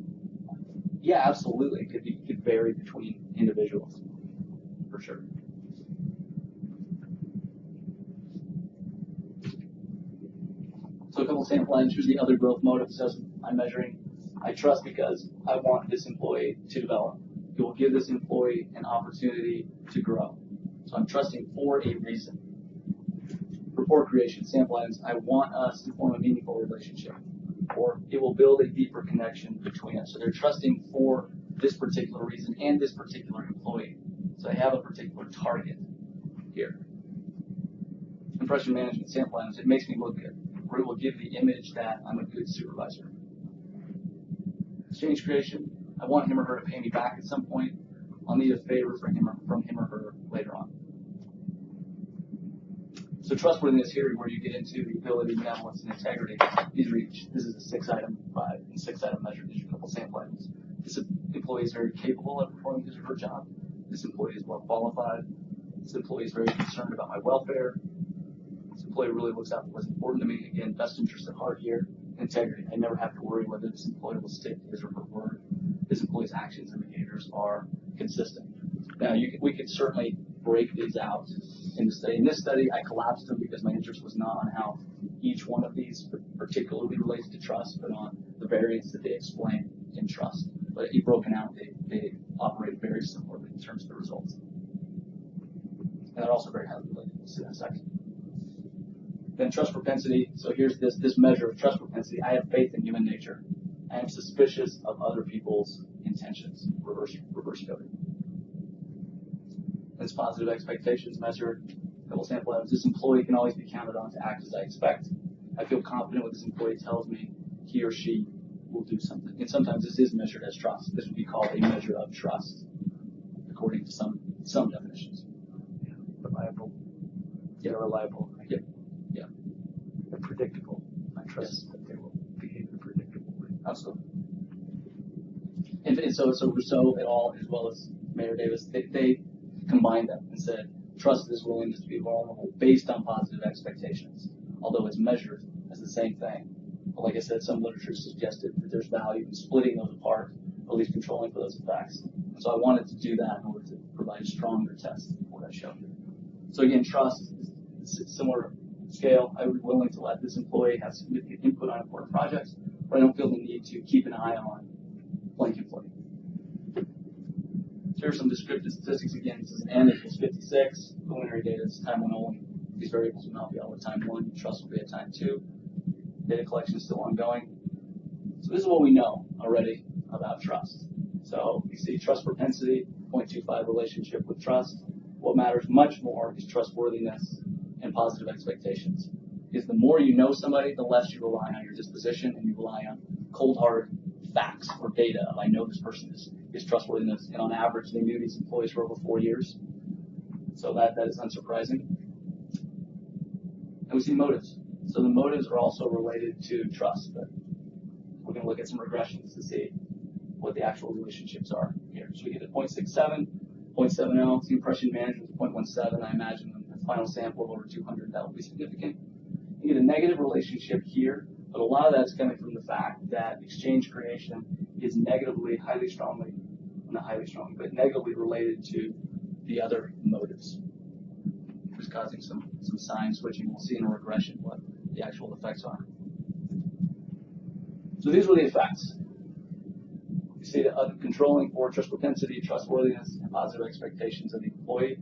yeah, absolutely, it could vary between individuals, for sure. So a couple of sample items. Here's the other growth motive. So I'm measuring. I trust because I want this employee to develop. It will give this employee an opportunity to grow. So I'm trusting for a reason. rapport creation, sample items, I want us to form a meaningful relationship, or it will build a deeper connection between us. So they're trusting for this particular reason and this particular employee. So I have a particular target here. Impression management, sample items, it makes me look good, or it will give the image that I'm a good supervisor. Exchange creation, I want him or her to pay me back at some point. I'll need a favor from him or her later on. So trustworthiness here, where you get into the ability, benevolence, and integrity. This is a 6-item measure. These are a couple sample items. This employee is very capable of performing his or her job. This employee is well qualified. This employee is very concerned about my welfare. This employee really looks out for what's important to me. Again, best interest at heart here. Integrity. I never have to worry whether this employee will stick to his or her word. This employee's actions and behaviors are consistent. Now, we could certainly break these out in the study. In this study, I collapsed them because my interest was not on how each one of these particularly relates to trust, but on the variance that they explain in trust. But if broken out, they operate very similarly in terms of the results. And they're also very highly related. We'll see that in a second. Then trust propensity. So here's this measure of trust propensity. I have faith in human nature. I am suspicious of other people's intentions. Reverse coding. This positive expectations measure. Couple sample items. This employee can always be counted on to act as I expect. I feel confident when this employee tells me he or she will do something. And sometimes this is measured as trust. This would be called a measure of trust, according to some definitions. Yeah, reliable. Yeah, reliable. Yep. Yeah. They're predictable. I trust that they will behave in a predictable way. Absolutely. And so Rousseau et al., as well as Mayor Davis, they combined them and said, trust is willingness to be vulnerable based on positive expectations, although it's measured as the same thing. But like I said, some literature suggested that there's value in splitting those apart, or at least controlling for those effects. So I wanted to do that in order to provide a stronger test than what I showed here. So again, trust is similar scale. I would be willing to let this employee have significant input on important projects, but I don't feel the need to keep an eye on blank employee. So here's some descriptive statistics. Again, this is an N equals 56. Preliminary data is time 1 only. These variables will not be all at time 1. Trust will be at time 2. Data collection is still ongoing. So this is what we know already about trust. So you see trust propensity, 0.25 relationship with trust. What matters much more is trustworthiness and positive expectations. Because the more you know somebody, the less you rely on your disposition and you rely on cold hard facts or data of I know this person is trustworthiness. And on average, they knew these employees for over 4 years. So that is unsurprising. And we see motives. So the motives are also related to trust. But we're going to look at some regressions to see what the actual relationships are here. So we get a 0.67, 0.70. The impression management is 0.17. I imagine the final sample of over 200, that will be significant. You get a negative relationship here, but a lot of that's coming from the fact that exchange creation is negatively related to the other motives, which is causing some sign switching. We'll see in a regression what the actual effects are. So these were the effects. You see the controlling for trust propensity, trustworthiness, and positive expectations of the employee.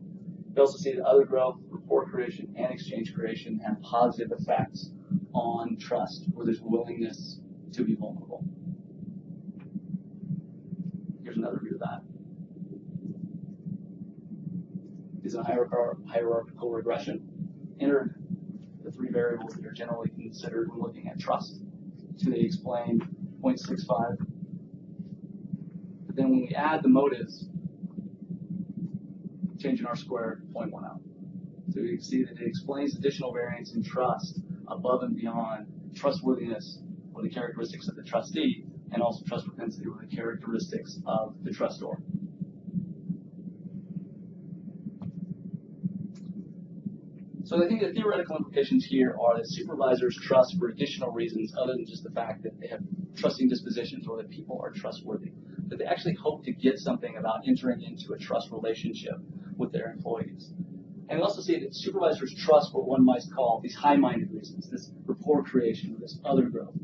You also see that other growth, rapport creation, and exchange creation have positive effects on trust, where there's willingness to be vulnerable. Here's another view of that. Is a hierarchical regression. Enter the 3 variables that are generally considered when looking at trust. So they explain 0.65. But then when we add the motives, change in R squared, 0.10. So you can see that it explains additional variance in trust above and beyond trustworthiness or the characteristics of the trustee, and also trust propensity or the characteristics of the trustor. So I think the theoretical implications here are that supervisors trust for additional reasons other than just the fact that they have trusting dispositions or that people are trustworthy. That they actually hope to get something about entering into a trust relationship with their employees. And we also see that supervisors trust what one might call these high-minded reasons, this rapport creation, this other growth.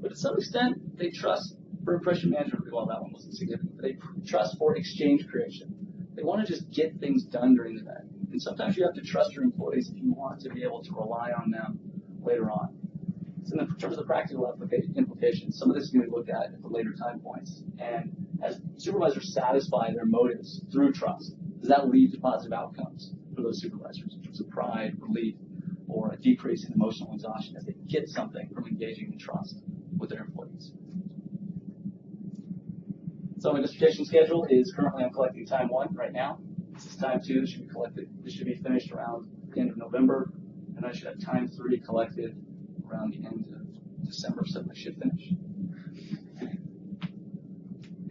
But to some extent, they trust for impression management. Well, that one wasn't significant. But they trust for exchange creation. They want to just get things done during the day. And sometimes you have to trust your employees if you want to be able to rely on them later on. So in terms of the practical implications, some of this is going to be looked at the later time points. And as supervisors satisfy their motives through trust, does that lead to positive outcomes for those supervisors in terms of pride, relief, or a decrease in emotional exhaustion as they get something from engaging in trust with their employees? So my dissertation schedule is currently I'm collecting time 1 right now. This is time 2. This should be collected. This should be finished around the end of November, and I should have time 3 collected around the end of December, so I should finish.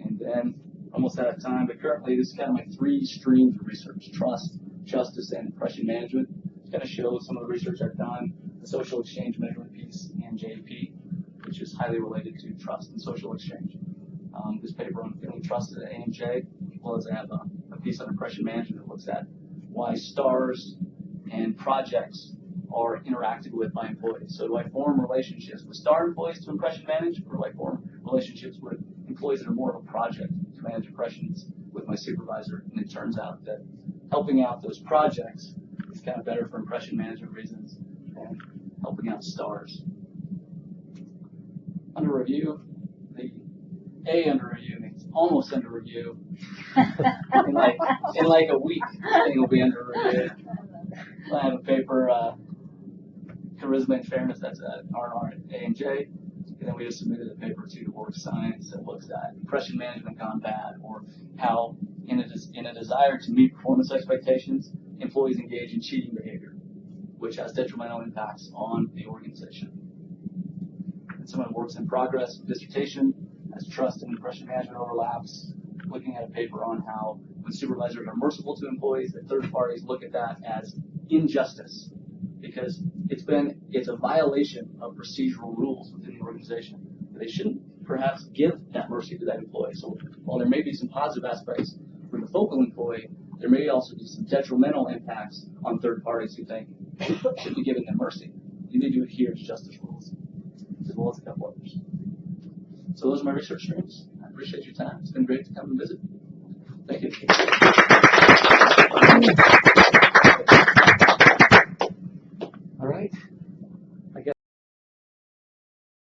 And then almost out of time, but currently this is kind of my 3 streams of research: trust, justice, and impression management. It's going to show some of the research I've done, the social exchange measurement piece, and JP, which is highly related to trust and social exchange. This paper on feeling trusted at AMJ, as well as I have a piece on impression management that looks at why stars and projects are interacted with by employees. So do I form relationships with star employees to impression manage, or do I form relationships with employees that are more of a project to manage impressions with my supervisor? And it turns out that helping out those projects is kind of better for impression management reasons than helping out stars. Under review, the A under review means almost under review. in like a week, thing will be under review. I have a paper, Charisma and Fairness, that's at R&R at AMJ. And then we just submitted a paper to Work Science that looks at impression management gone bad, or how in a desire to meet performance expectations, employees engage in cheating behavior, which has detrimental impacts on the organization. And some of the works in progress dissertation as trust and impression management overlaps, looking at a paper on how when supervisors are merciful to employees, that third parties look at that as injustice, because it's a violation of procedural rules within the organization. They shouldn't perhaps give that mercy to that employee. So while there may be some positive aspects for the focal employee, there may also be some detrimental impacts on third parties who think they should be giving them mercy. You need to adhere to justice rules, as well as a couple others. So those are my research streams. I appreciate your time. It's been great to come and visit. Thank you. All right.